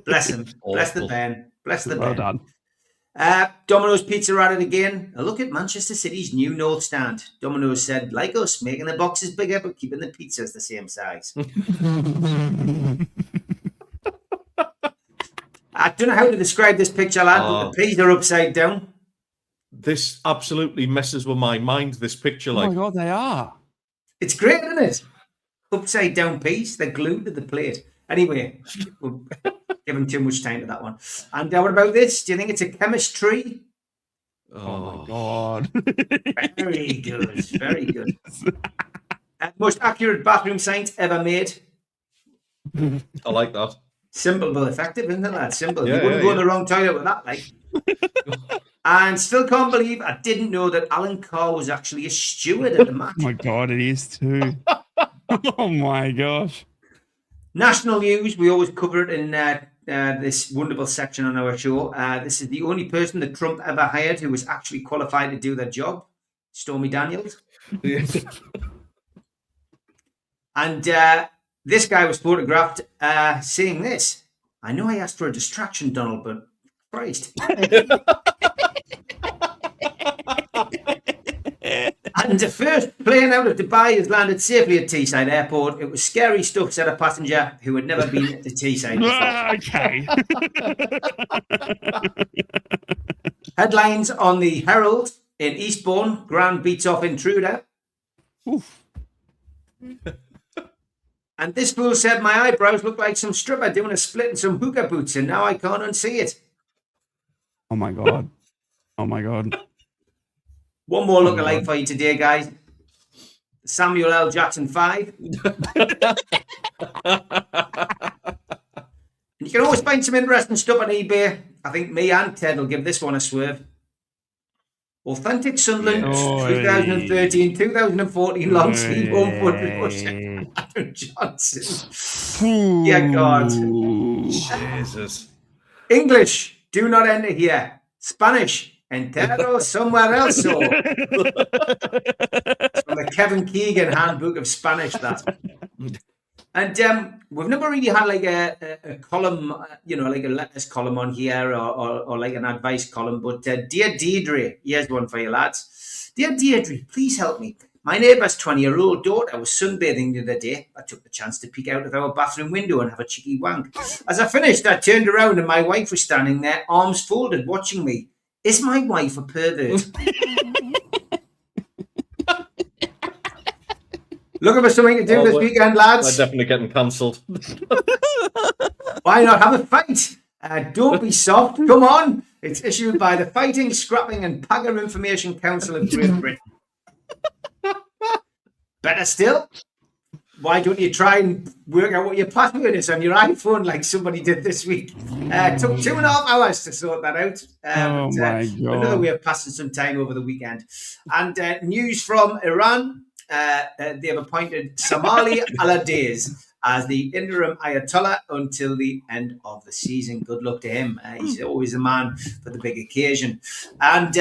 bless him. Awful. Bless the Ben. Bless the well Ben. Done. Domino's Pizza at it again. A look at Manchester City's new North Stand. Domino's said, like us, making the boxes bigger but keeping the pizzas the same size. I don't know how to describe this picture, lad, but the peas are upside down. This absolutely messes with my mind, this picture. Oh my God, they are. It's great, isn't it? Upside down peas, they're glued to the plate. Anyway, we'll give them too much time to that one. And what about this? Do you think it's a chemistry? Oh my God. Very good. Very good. Most accurate bathroom science ever made. I like that. Simple but effective, isn't it, lad? Simple. You wouldn't go in the wrong toilet with that, like. And still can't believe I didn't know that Alan Carr was actually a steward at the match. Oh my God, it is too. Oh my gosh. National news, we always cover it in this wonderful section on our show. This is the only person that Trump ever hired who was actually qualified to do their job, Stormy Daniels. And this guy was photographed saying this. I know I asked for a distraction, Donald, but Christ. And the first plane out of Dubai has landed safely at Teesside Airport. It was scary stuff, said a passenger who had never been to Teesside before. Okay. Headlines on the Herald in Eastbourne. Grand beats off intruder. Oof. And this fool said my eyebrows look like some stripper doing a split in some hookah boots, and now I can't unsee it. Oh my God. Oh my God. One more lookalike for you today, guys. Samuel L. Jackson 5. And you can always find some interesting stuff on eBay. I think me and Ted will give this one a swerve. Authentic Sunderland 2013-2014 long sleeve home foot Russia. Adam Johnson. Yeah, God. Jesus. English, do not enter here. Spanish, entero somewhere else. So. It's from the Kevin Keegan Handbook of Spanish, that. And we've never really had like a column, like a letters column on here or like an advice column. But Dear Deirdre, here's one for you lads. Dear Deirdre, please help me. My neighbour's 20-year-old daughter was sunbathing the other day. I took the chance to peek out of our bathroom window and have a cheeky wank. As I finished, I turned around and my wife was standing there, arms folded, watching me. Is my wife a pervert? Looking for something to do this weekend, lads? They're definitely getting cancelled. Why not have a fight? Don't be soft. Come on. It's issued by the Fighting, Scrapping and Pagger Information Council of Great Britain. Better still, why don't you try and work out what your password is on your iPhone like somebody did this week? Took 2.5 hours to sort that out. My God. Another way of passing some time over the weekend. And news from Iran. They have appointed Somali Alades as the interim Ayatollah until the end of the season. Good luck to him. He's always a man for the big occasion. And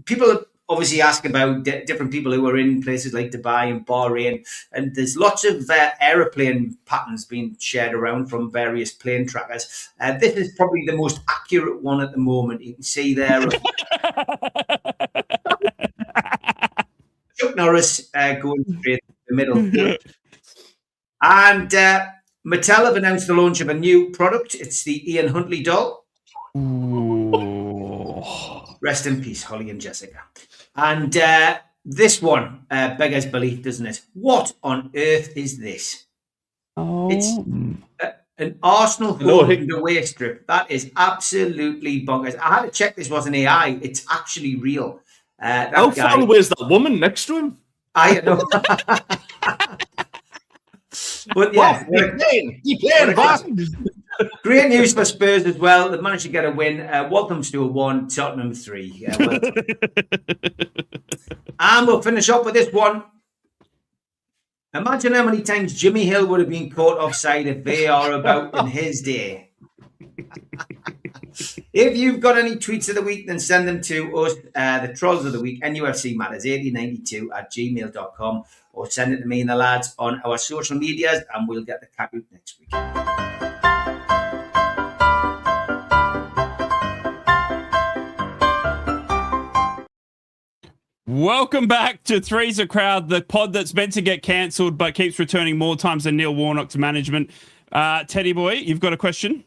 people obviously ask about different people who are in places like Dubai and Bahrain. And there's lots of aeroplane patterns being shared around from various plane trackers. This is probably the most accurate one at the moment. You can see there. Chuck Norris going straight in the middle. And Mattel have announced the launch of a new product. It's the Ian Huntley doll. Ooh. Rest in peace, Holly and Jessica. And this one beggars belief, doesn't it? What on earth is this? Oh. It's an Arsenal home and away strip. That is absolutely bonkers. I had to check this wasn't AI. It's actually real. How far away is that woman next to him? I know. But yeah, great news for Spurs as well. They've managed to get a win. Waltham's 2-1, Tottenham 3. And we'll finish up with this one. Imagine how many times Jimmy Hill would have been caught offside if VAR about in his day. If you've got any tweets of the week, then send them to us, the Trolls of the Week, nufcmatters8092@gmail.com, or send it to me and the lads on our social medias, and we'll get the cat out next week. Welcome back to Three's a Crowd, the pod that's meant to get cancelled but keeps returning more times than Neil Warnock to management. Teddy boy, you've got a question?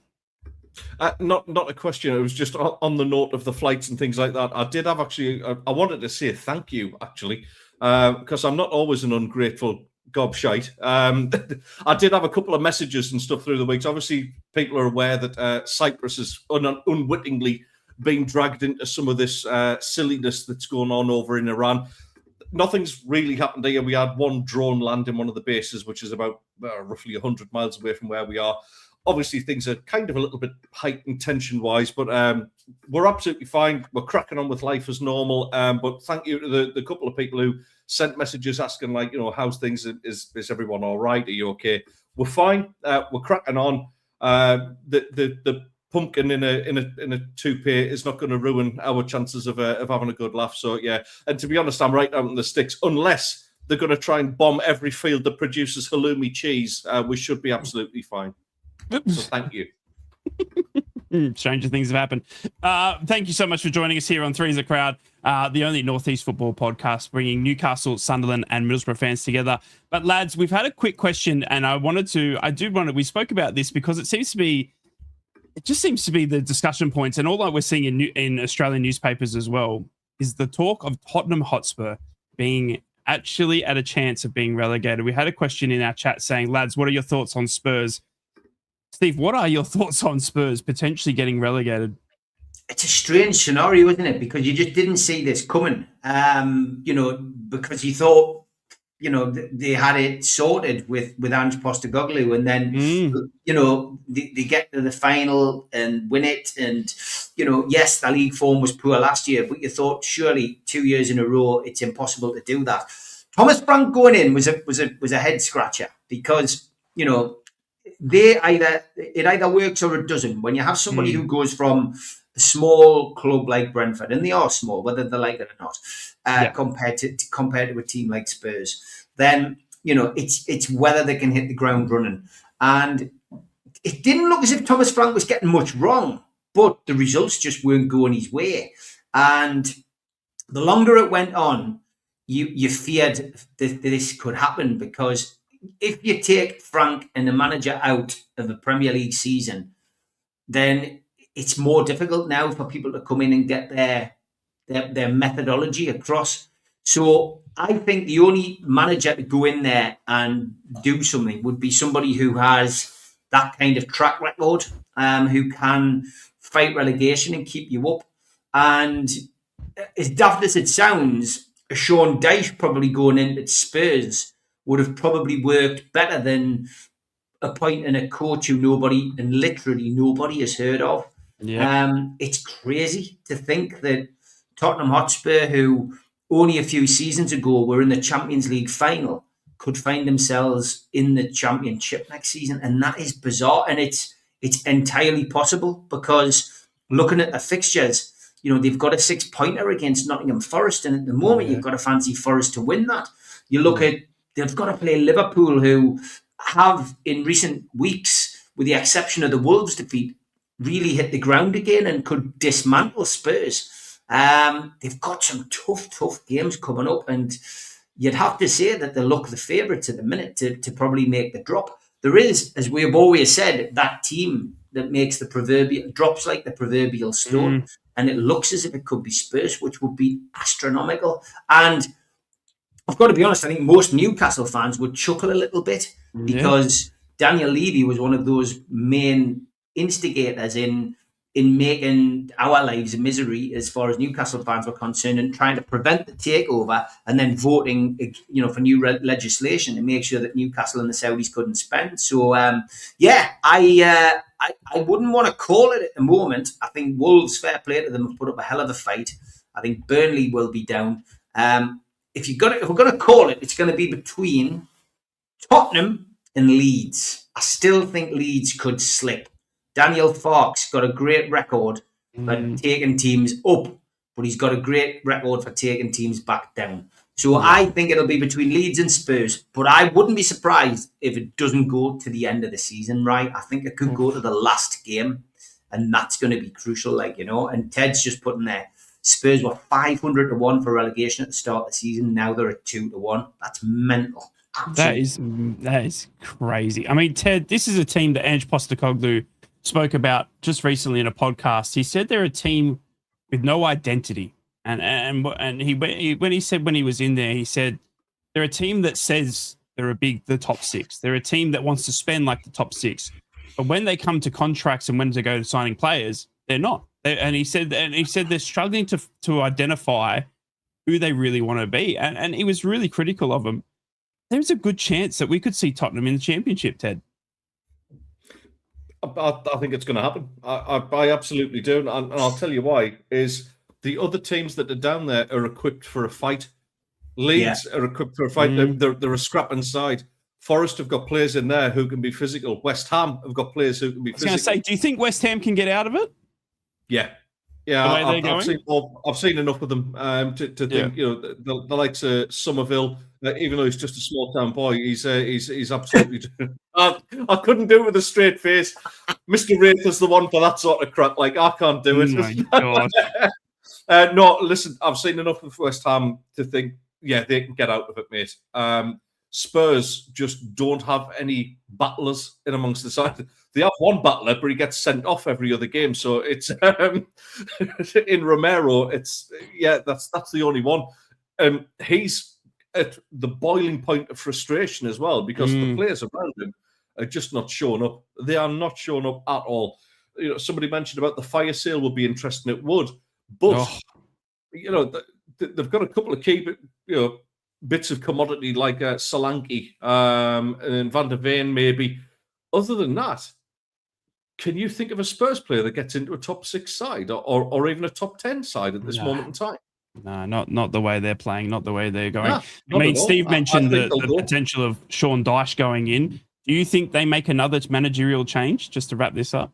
Not a question. It was just on the note of the flights and things like that. I did have actually. I wanted to say thank you actually, because I'm not always an ungrateful gobshite. I did have a couple of messages and stuff through the weeks. Obviously, people are aware that Cyprus is unwittingly being dragged into some of this silliness that's going on over in Iran. Nothing's really happened here. We had one drone land in one of the bases, which is about roughly 100 miles away from where we are. Obviously, things are kind of a little bit heightened tension-wise, but we're absolutely fine. We're cracking on with life as normal. But thank you to the couple of people who sent messages asking, like, how's things? Is everyone all right? Are you okay? We're fine. We're cracking on. The pumpkin in a toupee is not going to ruin our chances of having a good laugh. So yeah, and to be honest, I'm right out in the sticks. Unless they're going to try and bomb every field that produces halloumi cheese, we should be absolutely fine. So thank you. Stranger things have happened. Thank you so much for joining us here on Three's a Crowd, the only Northeast football podcast bringing Newcastle, Sunderland, and Middlesbrough fans together. But lads, we've had a quick question, and we spoke about this because it just seems to be the discussion points, and all that we're seeing in Australian newspapers as well is the talk of Tottenham Hotspur being actually at a chance of being relegated. We had a question in our chat saying, lads, what are your thoughts on Spurs? Steve, what are your thoughts on Spurs potentially getting relegated? It's a strange scenario, isn't it? Because you just didn't see this coming, because you thought, they had it sorted with Ange Postecoglou, and then, they get to the final and win it. And, yes, the league form was poor last year, but you thought surely 2 years in a row, it's impossible to do that. Thomas Frank going in was a head scratcher because, it either works or it doesn't. When you have somebody who goes from a small club like Brentford, and they are small, whether they like it or not, compared to a team like Spurs, then it's whether they can hit the ground running. And it didn't look as if Thomas Frank was getting much wrong, but the results just weren't going his way. And the longer it went on, you feared that this could happen, because if you take Frank and the manager out of the Premier League season, then it's more difficult now for people to come in and get their methodology across. So I think the only manager to go in there and do something would be somebody who has that kind of track record, who can fight relegation and keep you up. And as daft as it sounds, Sean Dyche probably going into Spurs would have probably worked better than appointing a coach who literally nobody has heard of. Yeah. It's crazy to think that Tottenham Hotspur, who only a few seasons ago were in the Champions League final, could find themselves in the Championship next season. And that is bizarre. And it's entirely possible, because looking at the fixtures, they've got a 6-pointer against Nottingham Forest. And at the moment, you've got to fancy Forest to win that. You look at, they've got to play Liverpool, who have in recent weeks, with the exception of the Wolves defeat, really hit the ground again and could dismantle Spurs. They've got some tough games coming up, and you'd have to say that they look the favourites at the minute to probably make the drop. There is, as we have always said, that team that makes the proverbial drops like the proverbial stone, and it looks as if it could be Spurs, which would be astronomical. And I've got to be honest, I think most Newcastle fans would chuckle a little bit, because Daniel Levy was one of those main instigators in making our lives a misery as far as Newcastle fans were concerned, and trying to prevent the takeover, and then voting, for new legislation to make sure that Newcastle and the Saudis couldn't spend. So, I wouldn't want to call it at the moment. I think Wolves, fair play to them, have put up a hell of a fight. I think Burnley will be down. If we're going to call it, it's going to be between Tottenham and Leeds. I still think Leeds could slip. Daniel Farke's got a great record for taking teams up, but he's got a great record for taking teams back down. So I think it'll be between Leeds and Spurs, but I wouldn't be surprised if it doesn't go to the end of the season, right? I think it could go to the last game, and that's going to be crucial, and Ted's just putting there. Spurs were 500-1 for relegation at the start of the season. Now they're at 2-1. That's mental. Absolutely. That is crazy. I mean, Ted, this is a team that Ange Postecoglou spoke about just recently in a podcast. He said they're a team with no identity, and when he was in there, he said they're a team that says they're the top six. They're a team that wants to spend like the top six, but when they come to contracts and when to go to signing players, they're not. And he said they're struggling to identify who they really want to be, and he was really critical of them. There's a good chance that we could see Tottenham in the Championship, Ted. I think it's going to happen. I absolutely do, and I'll tell you why. Is the other teams that are down there are equipped for a fight. Leeds are equipped for a fight. They're a scrapping side. Forest have got players in there who can be physical. West Ham have got players who can be physical. I was going to say, do you think West Ham can get out of it? Yeah. Yeah, the way they're I've seen enough of them to think, the likes of Somerville, even though he's just a small town boy, he's absolutely. I couldn't do it with a straight face. Mr. Wraith is the one for that sort of crap. Like, I can't do it. Oh my God. No, listen, I've seen enough of West Ham to think, yeah, they can get out of it, mate. Spurs just don't have any battlers in amongst the side. They have one battler, but he gets sent off every other game. So it's in Romero. That's the only one. He's at the boiling point of frustration as well because the players around him are just not showing up. They are not showing up at all. Somebody mentioned about the fire sale would be interesting. It would, but they've got a couple of key, bits of commodity like Solanke and Van der Veen maybe. Other than that, can you think of a Spurs player that gets into a top 6 side or even a top 10 side at this moment in time? No, not the way they're playing, not the way they're going. Nah, I mean, Steve mentioned the go. potential of Sean Dyche going in. Do you think they make another managerial change just to wrap this up?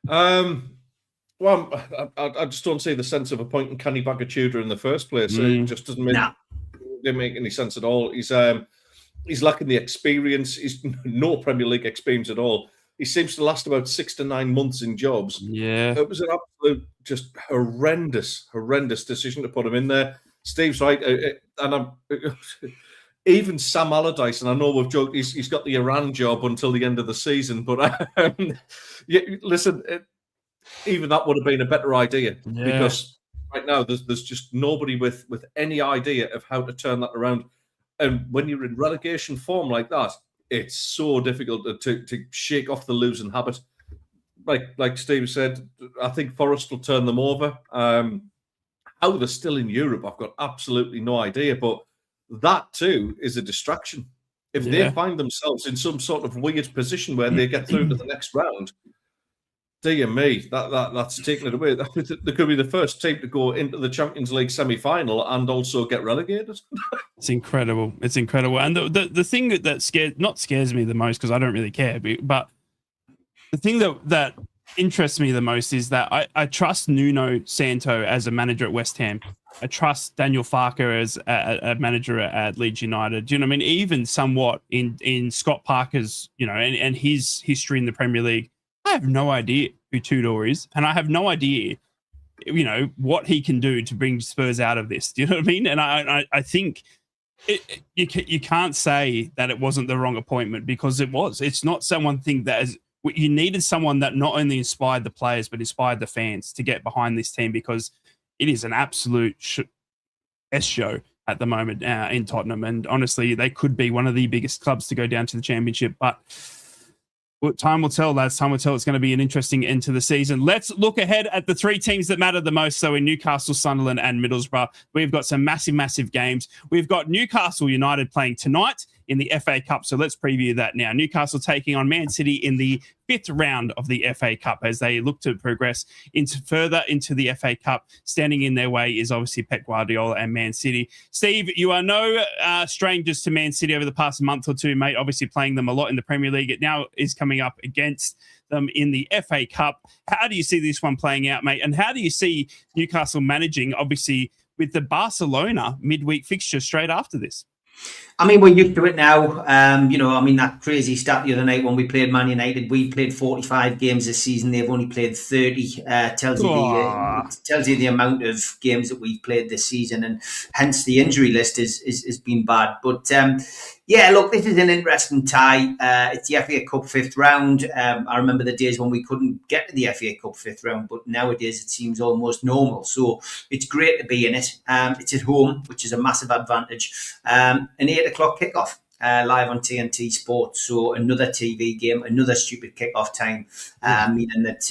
Well, I just don't see the sense of appointing Kenny Bagatuda in the first place. It just doesn't make any sense at all. He's lacking the experience. He's no Premier League experience at all. He seems to last about 6 to 9 months in jobs. Yeah. It was an absolute, just horrendous decision to put him in there. Steve's right. Even Sam Allardyce, and I know we've joked, he's got the Iran job until the end of the season, but listen, even that would have been a better idea because right now there's just nobody with any idea of how to turn that around. And when you're in relegation form like that, it's so difficult to shake off the losing habit. Like Steve said, I think Forest will turn them over. How they're still in Europe, I've got absolutely no idea. But that too is a distraction. If they find themselves in some sort of weird position where they get through to the next round, dear me, that's taking it away. They could be the first team to go into the Champions League semi-final and also get relegated. It's incredible. It's incredible. And the thing that scares me the most, because I don't really care, but the thing that interests me the most is that I trust Nuno Santo as a manager at West Ham. I trust Daniel Farker as a manager at Leeds United. Do you know what I mean? Even somewhat in Scott Parker's, and his history in the Premier League. I have no idea who Tudor is, and I have no idea, what he can do to bring Spurs out of this. Do you know what I mean? And I think you can't say that it wasn't the wrong appointment because it was. It's not you needed someone that not only inspired the players but inspired the fans to get behind this team because it is an absolute show at the moment in Tottenham, and honestly, they could be one of the biggest clubs to go down to the Championship, but. Time will tell, lads. Time will tell. It's going to be an interesting end to the season. Let's look ahead at the 3 teams that matter the most. So in Newcastle, Sunderland and Middlesbrough, we've got some massive games. We've got Newcastle United playing tonight in the FA Cup. So let's preview that now. Newcastle taking on Man City in the 5th round of the FA Cup as they look to progress further into the FA Cup. Standing in their way is obviously Pep Guardiola and Man City. Steve, you are no strangers to Man City over the past month or two, mate. Obviously playing them a lot in the Premier League. It now is coming up against them in the FA Cup. How do you see this one playing out, mate? And how do you see Newcastle managing, obviously, with the Barcelona midweek fixture straight after this? I mean, we're used to it now. That crazy stat the other night when we played Man United, we played 45 games this season. They've only played 30. Tells you the amount of games that we've played this season, and hence the injury list has been bad. But look, this is an interesting tie. It's the FA Cup 5th round. I remember the days when we couldn't get to the FA Cup 5th round, but nowadays it seems almost normal. So it's great to be in it. It's at home, which is a massive advantage. An 8 o'clock kickoff. Live on TNT Sports, so another TV game, another stupid kickoff time, meaning that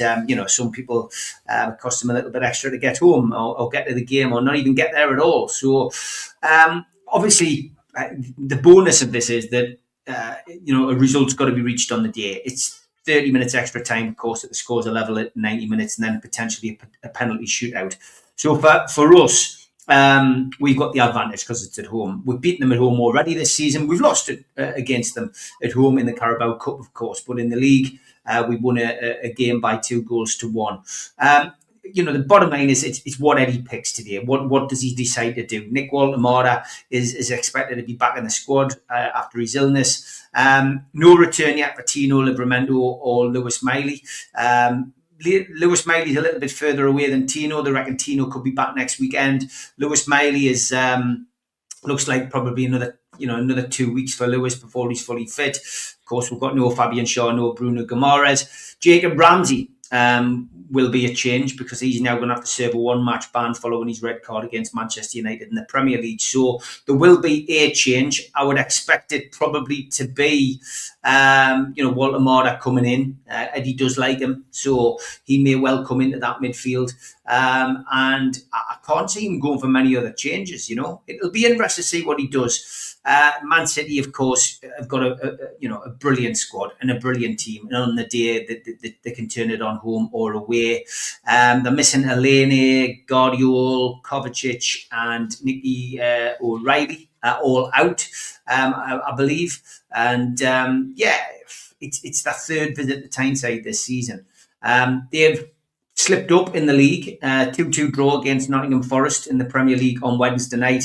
some people it costs them a little bit extra to get home or get to the game or not even get there at all. So obviously the bonus of this is that a result's got to be reached on the day. It's 30 minutes extra time, of course, if the scores are level at 90 minutes, and then potentially a penalty shootout. So for us. We've got the advantage because it's at home. We've beaten them at home already this season. We've lost it against them at home in the Carabao Cup, of course, but in the league, we won a game by 2-1. the bottom line is it's what Eddie picks today. What does he decide to do? Nick Walter-Mata is expected to be back in the squad after his illness. No return yet for Tino Livramento or Lewis Miley. Lewis Miley's a little bit further away than Tino. They reckon Tino could be back next weekend. Lewis Miley is looks like probably another 2 weeks for Lewis before he's fully fit. Of course, we've got no Fabian Shaw, no Bruno Guimaraes. Jacob Ramsey will be a change because he's now going to have to serve a one-match ban following his red card against Manchester United in the Premier League. So there will be a change. I would expect it probably to be, Walter-Mata coming in. Eddie does like him, so he may well come into that midfield. And I can't see him going for many other changes. It'll be interesting to see what he does. Man City, of course, have got a brilliant squad and a brilliant team. And on the day they can turn it on home or away. They're missing Eleni, Guardiola, Kovacic, and Nicky O'Reilly all out, I believe. And it's their third visit to Tyneside this season. They've slipped up in the league, 2-2 draw against Nottingham Forest in the Premier League on Wednesday night.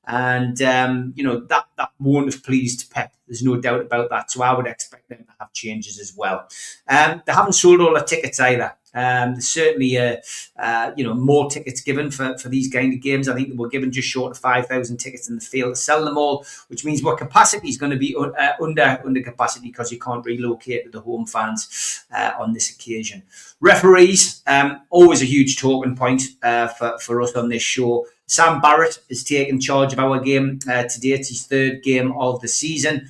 And, that won't have pleased Pep. There's no doubt about that. So I would expect them to have changes as well. They haven't sold all the tickets either. There's certainly, more tickets given for these kind of games. I think they were given just short of 5,000 tickets and they failed to sell them all, which means what capacity is going to be under capacity because you can't relocate to the home fans on this occasion. Referees, always a huge talking point for us on this show. Sam Barrett is taking charge of our game today. It's his third game of the season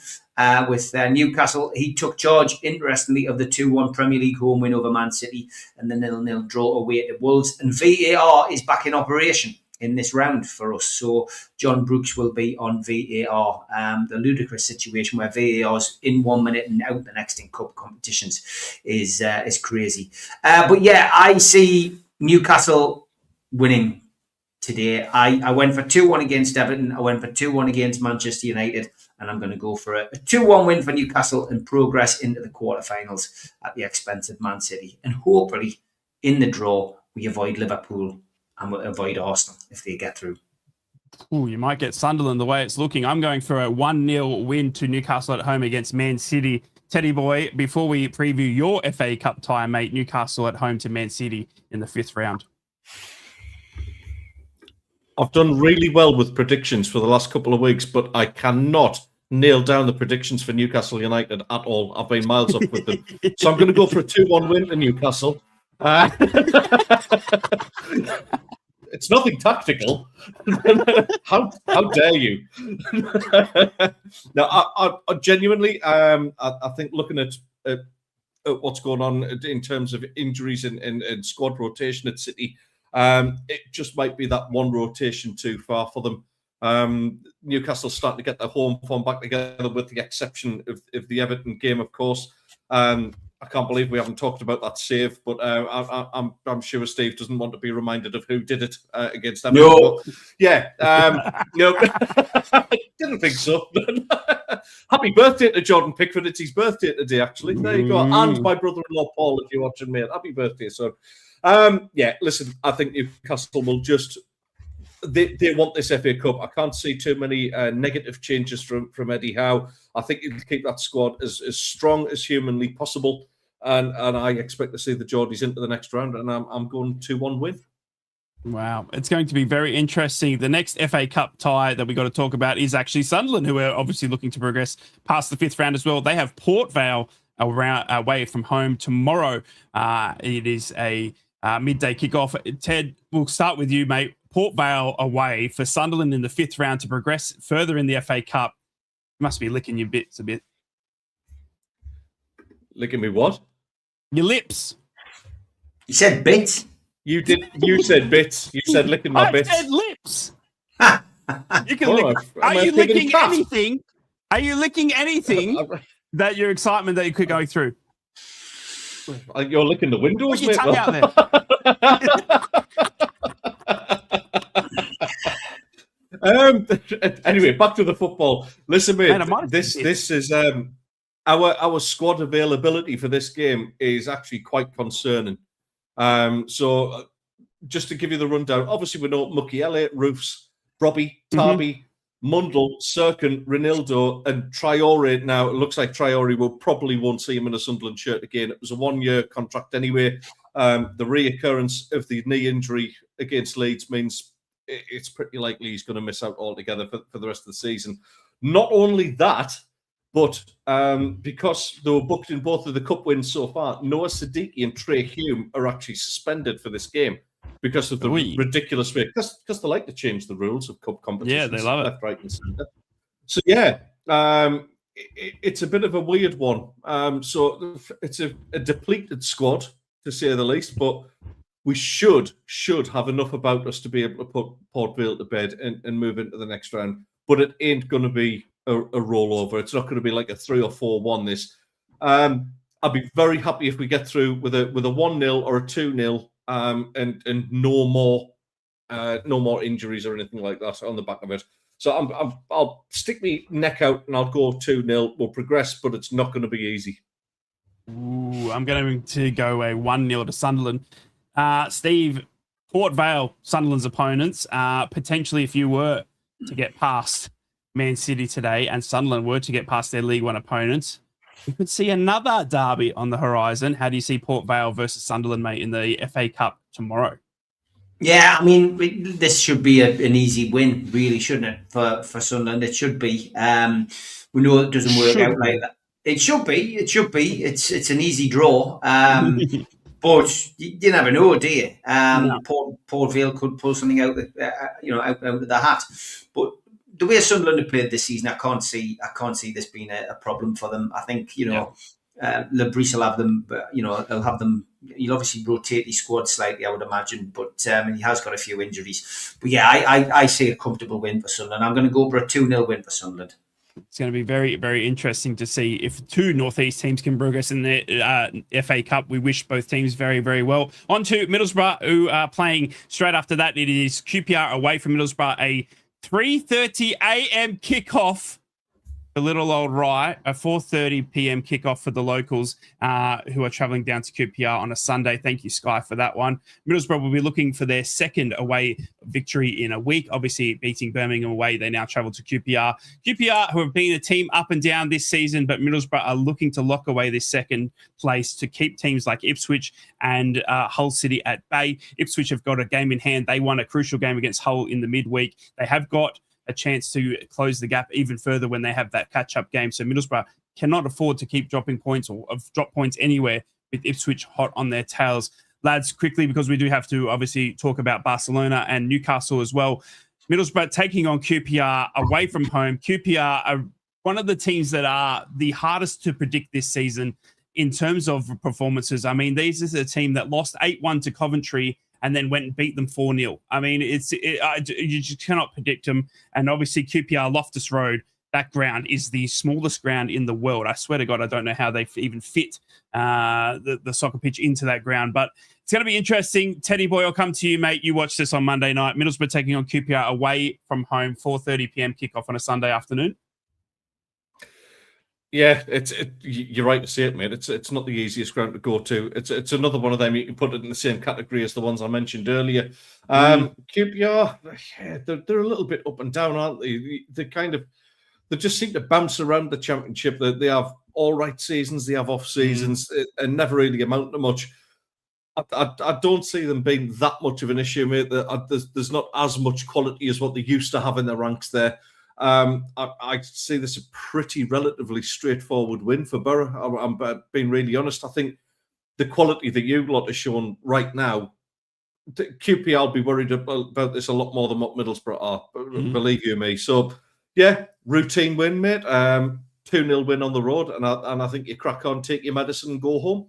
with Newcastle. He took charge, interestingly, of the 2-1 Premier League home win over Man City and the 0-0 draw away to Wolves. And VAR is back in operation in this round for us. So John Brooks will be on VAR. The ludicrous situation where VAR's in 1 minute and out the next in cup competitions is crazy. But yeah, I see Newcastle winning today. I went for 2-1 against Everton. I went for 2-1 against Manchester United. And I'm going to go for a 2-1 win for Newcastle and progress into the quarterfinals at the expense of Man City. And hopefully, in the draw, we avoid Liverpool and we avoid Arsenal if they get through. Oh, you might get Sunderland the way it's looking. I'm going for a 1-0 win to Newcastle at home against Man City. Teddy boy, before we preview your FA Cup tie, mate, Newcastle at home to Man City in the 5th round. I've done really well with predictions for the last couple of weeks, but I cannot nail down the predictions for Newcastle United at all. I've been miles off with them. So I'm going to go for a 2-1 win to Newcastle. It's nothing tactical. How dare you? No, I genuinely, I think looking at what's going on in terms of injuries and squad rotation at City, it just might be that one rotation too far for them. Newcastle's starting to get their home form back together, with the exception of the Everton game, of course. I can't believe we haven't talked about that save, but I'm sure Steve doesn't want to be reminded of who did it against Everton. No. But, yeah, no, didn't think so. Happy birthday to Jordan Pickford. It's his birthday today, actually. There you go. And my brother-in-law, Paul, if you're watching, mate. Happy birthday, son. Yeah, listen, I think Newcastle will just... They want this FA Cup. I can't see too many negative changes from Eddie Howe. I think he'll keep that squad as strong as humanly possible. And I expect to see the Geordies into the next round. And I'm going 2-1 win. Wow. It's going to be very interesting. The next FA Cup tie that we got to talk about is actually Sunderland, who are obviously looking to progress past the 5th round as well. They have Port Vale away from home tomorrow. It is a midday kickoff. Ted, we'll start with you, mate. Port Vale away for Sunderland in the 5th round to progress further in the FA Cup. You must be licking your bits a bit. Licking me what? Your lips. You said bits. You did. You said bits. You said licking my bits. I said lips. You can lick. Are you licking anything? Are you licking anything that your excitement that you could go through? You're licking the windows, Put your mate. tongue out there. Anyway, back to the football. Listen, mate, this is our squad availability for this game is actually quite concerning. So just to give you the rundown, obviously we know Mukiele, Roofs, Robbie, Tarby, Mundell, Serkin, Ronaldo, and Traore. Now, it looks like Traore won't see him in a Sunderland shirt again. It was a 1-year contract anyway. The reoccurrence of the knee injury against Leeds means it's pretty likely he's going to miss out altogether for the rest of the season. Not only that, but because they were booked in both of the cup wins so far, Noah Siddiqui and Trey Hume are actually suspended for this game because of the ridiculous way. Because they like to change the rules of cup competitions. Yeah, they love it. Left, right, and centre. So, yeah, it's a bit of a weird one. So it's a depleted squad, to say the least, but we should have enough about us to be able to put Port Vale to bed and move into the next round. But it ain't going to be a rollover. It's not going to be like a 3 or 4-1 this. I'd be very happy if we get through with a 1-0 or a 2-0 and no more injuries or anything like that on the back of it. So I'll stick my neck out and I'll go 2-0. We'll progress, but it's not going to be easy. Ooh, I'm going to go a 1-0 to Sunderland. Steve, Port Vale, Sunderland's opponents, potentially if you were to get past Man City today and Sunderland were to get past their League One opponents, we could see another derby on the horizon. How do you see Port Vale versus Sunderland, mate, in the FA Cup tomorrow? Yeah, I mean, this should be an easy win, really, shouldn't it, for Sunderland? It should be. We know it doesn't work out like that. It should be. It's an easy draw. But you never know, do you? No. Port Vale could pull something out of the hat. But the way Sunderland have played this season, I can't see this being a problem for them. I think Lebris will have them. He'll have them. He'll obviously rotate his squad slightly, I would imagine. But he has got a few injuries. But yeah, I see a comfortable win for Sunderland. I'm going to go for a 2-0 win for Sunderland. It's going to be very, very interesting to see if two Northeast teams can progress in the FA Cup. We wish both teams very, very well. On to Middlesbrough, who are playing straight after that. It is QPR away from Middlesbrough, a 3:30 a.m. kickoff for little old Rye, a 4:30 p.m. kickoff for the locals who are travelling down to QPR on a Sunday. Thank you, Sky, for that one. Middlesbrough will be looking for their second away victory in a week. Obviously, beating Birmingham away, they now travel to QPR. QPR, who have been a team up and down this season, but Middlesbrough are looking to lock away this second place to keep teams like Ipswich and Hull City at bay. Ipswich have got a game in hand. They won a crucial game against Hull in the midweek. They have got a chance to close the gap even further when they have that catch-up game. So Middlesbrough cannot afford to keep dropping points or drop points anywhere with Ipswich hot on their tails. Lads, quickly, because we do have to obviously talk about Barcelona and Newcastle as well. Middlesbrough taking on QPR away from home. QPR are one of the teams that are the hardest to predict this season in terms of performances. I mean, this is a team that lost 8-1 to Coventry and then went and beat them 4-0. I mean, you just cannot predict them. And obviously, QPR Loftus Road, that ground is the smallest ground in the world. I swear to God, I don't know how they even fit the soccer pitch into that ground. But it's going to be interesting. Teddy boy, I'll come to you, mate. You watched this on Monday night. Middlesbrough taking on QPR away from home, 4:30 p.m. kickoff on a Sunday afternoon. Yeah, you're right to say it, mate. It's not the easiest ground to go to. It's another one of them. You can put it in the same category as the ones I mentioned earlier. QPR, yeah, they're a little bit up and down, aren't they? They just seem to bounce around the championship. They have all right seasons, they have off seasons, and never really amount to much. I don't see them being that much of an issue, mate. There's not as much quality as what they used to have in their ranks there. I see this a pretty relatively straightforward win for Borough. I'm being really honest. I think the quality that you lot are showing right now, QPR will be worried about this a lot more than what Middlesbrough are, believe you me. So, yeah, routine win, mate. 2-0 win on the road, and I think you crack on, take your medicine, and go home.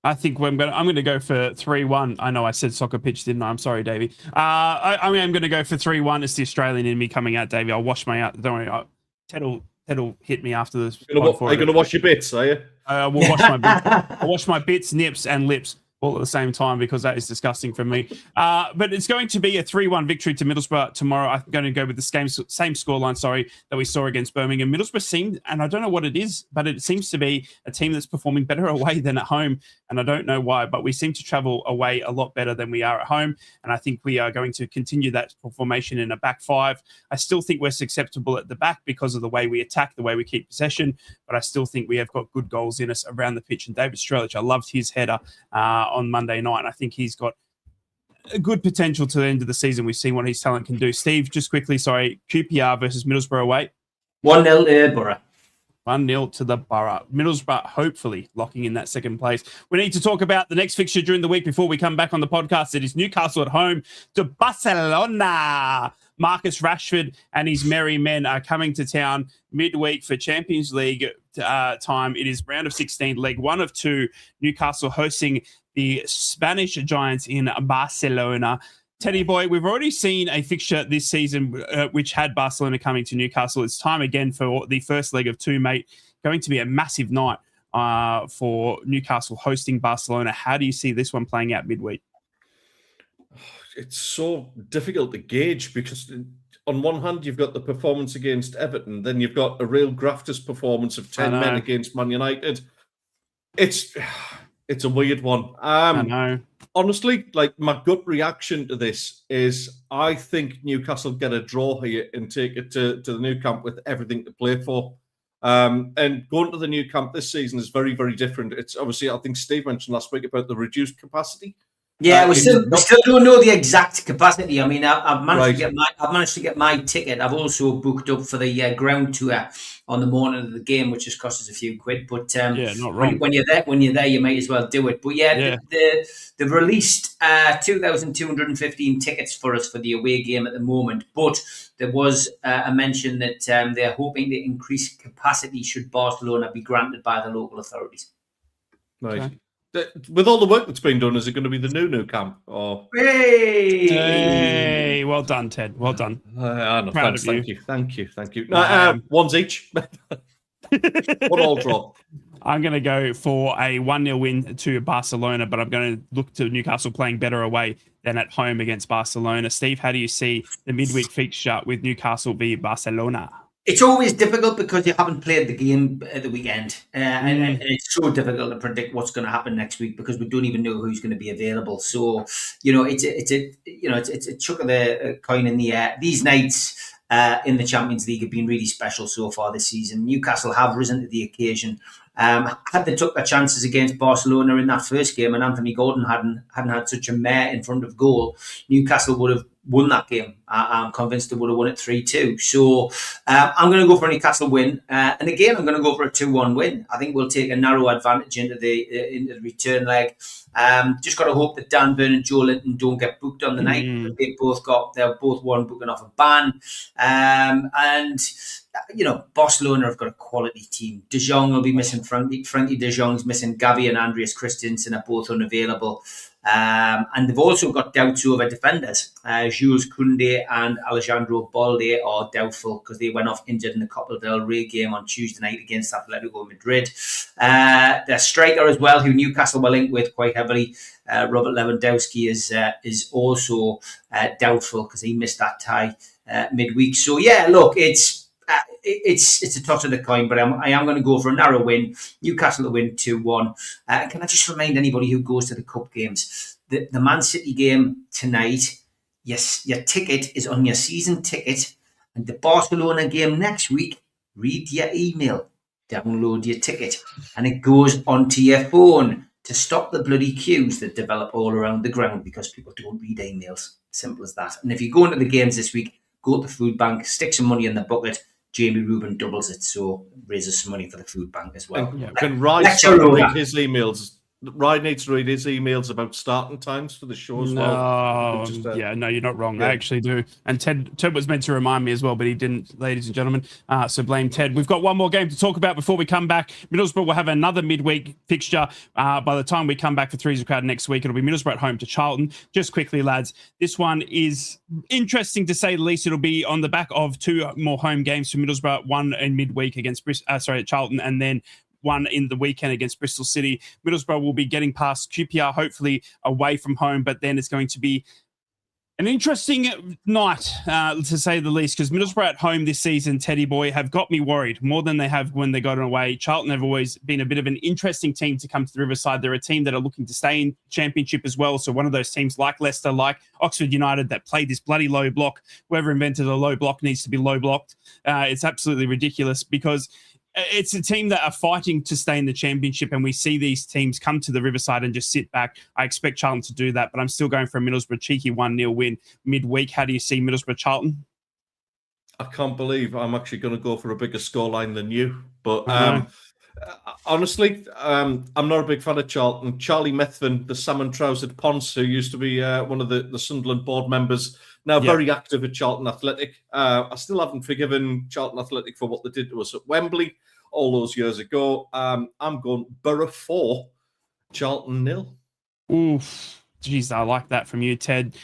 I think I'm going to go for 3-1. I know I said soccer pitch, didn't I? I'm sorry, Davey. I'm going to go for 3-1. It's the Australian in me coming out, Davey. I'll wash my out. Don't worry. Ted'll hit me after this. Are you going to wash your bits, are you? We'll wash my bits. I'll wash my bits, nips, and lips. all at the same time because that is disgusting for me. But it's going to be a 3-1 victory to Middlesbrough tomorrow. I'm going to go with the same scoreline, that we saw against Birmingham. Middlesbrough seemed, and I don't know what it is, but it seems to be a team that's performing better away than at home. And I don't know why, but we seem to travel away a lot better than we are at home. And I think we are going to continue that formation in a back five. I still think we're susceptible at the back because of the way we attack, the way we keep possession, but I still think we have got good goals in us around the pitch. And David Strelic, I loved his header on Monday night. And I think he's got a good potential to the end of the season. We've seen what his talent can do. Steve, just quickly, QPR versus Middlesbrough away. 1-0 to Borough. 1-0 to the Borough. Middlesbrough hopefully locking in that second place. We need to talk about the next fixture during the week before we come back on the podcast. It is Newcastle at home to Barcelona. Marcus Rashford and his merry men are coming to town midweek for Champions League time. It is round of 16, leg 1 of 2. Newcastle hosting the Spanish Giants in Barcelona. Teddy boy, we've already seen a fixture this season which had Barcelona coming to Newcastle. It's time again for the first leg of 2, mate. Going to be a massive night for Newcastle hosting Barcelona. How do you see this one playing out midweek? It's so difficult to gauge because on one hand, you've got the performance against Everton. Then you've got a real grafters performance of 10 men against Man United. It's a weird one. I know. Honestly, like my gut reaction to this is I think Newcastle get a draw here and take it to the new camp with everything to play for. And going to the new camp this season is very, very different. It's obviously, I think Steve mentioned last week about the reduced capacity. Yeah, we still don't know the exact capacity. I mean, I've managed to get my ticket. I've also booked up for the ground tour on the morning of the game, which just costs us a few quid. But not wrong. When you're there, you might as well do it. But they've released 2,215 tickets for us for the away game at the moment. But there was a mention that they're hoping to increase capacity should Barcelona be granted by the local authorities. Right. Okay. With all the work that's been done, is it going to be the new camp? Or hey, well done, Ted. Well done. I know. Proud Thank of you. Thank you. Ones each. 1-1 draw. I'm going to go for a 1-0 win to Barcelona, but I'm going to look to Newcastle playing better away than at home against Barcelona. Steve, how do you see the midweek fixture with Newcastle v Barcelona? It's always difficult because you haven't played the game at the weekend, and it's so difficult to predict what's going to happen next week because we don't even know who's going to be available. So it's a chuck of the coin in the air. These nights in the Champions League have been really special so far this season. Newcastle have risen to the occasion. Had they took their chances against Barcelona in that first game, and Anthony Gordon hadn't had such a mare in front of goal, Newcastle would have won that game. I'm convinced they would have won it 3-2. So I'm going to go for a Newcastle win. And again, I'm going to go for a 2-1 win. I think we'll take a narrow advantage into the return leg. Just got to hope that Dan Burn and Joe Linton don't get booked on the night. They're both one booking off a ban. Barcelona have got a quality team. De Jong will be missing Frankie De Jong's missing. Gavi and Andreas Christensen are both unavailable. And they've also got doubts over defenders. Jules Koundé and Alejandro Balde are doubtful because they went off injured in the Copa del Rey game on Tuesday night against Atletico Madrid. Their striker as well, who Newcastle were linked with quite heavily, Robert Lewandowski, is also doubtful because he missed that tie midweek. So yeah, look, it's a toss of the coin, but I am going to go for a narrow win. Newcastle to win 2-1. Can I just remind anybody who goes to the cup games, the Man City game tonight, yes, your ticket is on your season ticket, and the Barcelona game next week, read your email, download your ticket, and it goes onto your phone to stop the bloody queues that develop all around the ground because people don't read emails. Simple as that. And if you go into the games this week, go to the food bank, stick some money in the bucket. Jamie Rubin doubles it, so raises some money for the food bank as well. Can Ryan read his emails? Ryan needs to read his emails about starting times for the show as well. No, you're not wrong. Yeah. I actually do. And Ted was meant to remind me as well, but he didn't, ladies and gentlemen. So blame Ted. We've got one more game to talk about before we come back. Middlesbrough will have another midweek fixture. By the time we come back for Three's a Crowd next week, it'll be Middlesbrough at home to Charlton. Just quickly, lads, this one is interesting to say the least. It'll be on the back of 2 more home games for Middlesbrough, one in midweek against Charlton, and then won in the weekend against Bristol City. Middlesbrough will be getting past QPR, hopefully away from home, but then it's going to be an interesting night, to say the least, because Middlesbrough at home this season, Teddy boy, have got me worried more than they have when they got away. Charlton have always been a bit of an interesting team to come to the Riverside. They're a team that are looking to stay in Championship as well. So one of those teams like Leicester, like Oxford United, that play this bloody low block. Whoever invented a low block needs to be low blocked. It's absolutely ridiculous because it's a team that are fighting to stay in the Championship, and we see these teams come to the Riverside and just sit back. I expect Charlton to do that, but I'm still going for a Middlesbrough cheeky 1-0 win midweek. How do you see Middlesbrough-Charlton? I can't believe I'm actually going to go for a bigger scoreline than you. But honestly, I'm not a big fan of Charlton. Charlie Methven, the salmon-trousered Ponce, who used to be one of the Sunderland board members, now very active at Charlton Athletic. I still haven't forgiven Charlton Athletic for what they did to us at Wembley all those years ago. I'm going Borough 4, Charlton 0. Oof. Jeez, I like that from you, Ted.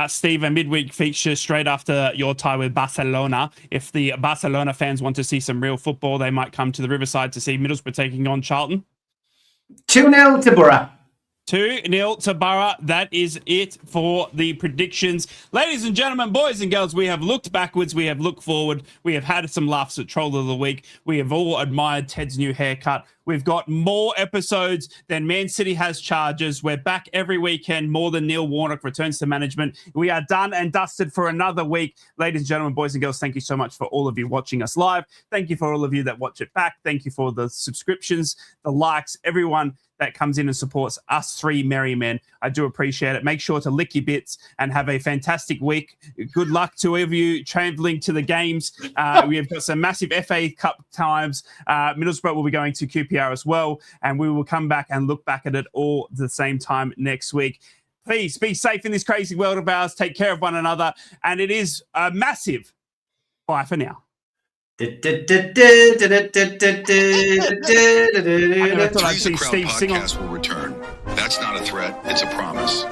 Steve, a midweek feature straight after your tie with Barcelona. If the Barcelona fans want to see some real football, they might come to the Riverside to see Middlesbrough taking on Charlton. 2-0 to Borough. 2-0 to Borough. That is it for the predictions. Ladies and gentlemen, boys and girls, we have looked backwards. We have looked forward. We have had some laughs at Troll of the Week. We have all admired Ted's new haircut. We've got more episodes than Man City has charges. We're back every weekend, more than Neil Warnock returns to management. We are done and dusted for another week. Ladies and gentlemen, boys and girls, thank you so much for all of you watching us live. Thank you for all of you that watch it back. Thank you for the subscriptions, the likes, everyone that comes in and supports us three merry men. I do appreciate it. Make sure to lick your bits and have a fantastic week. Good luck to all of you traveling to the games. We have got some massive FA Cup times. Middlesbrough will be going to QPR as well, and we will come back and look back at it all at the same time next week. Please be safe in this crazy world of ours. Take care of one another, and it is a massive bye for now. Three's a Crowd podcast will return. That's not a threat, it's a promise.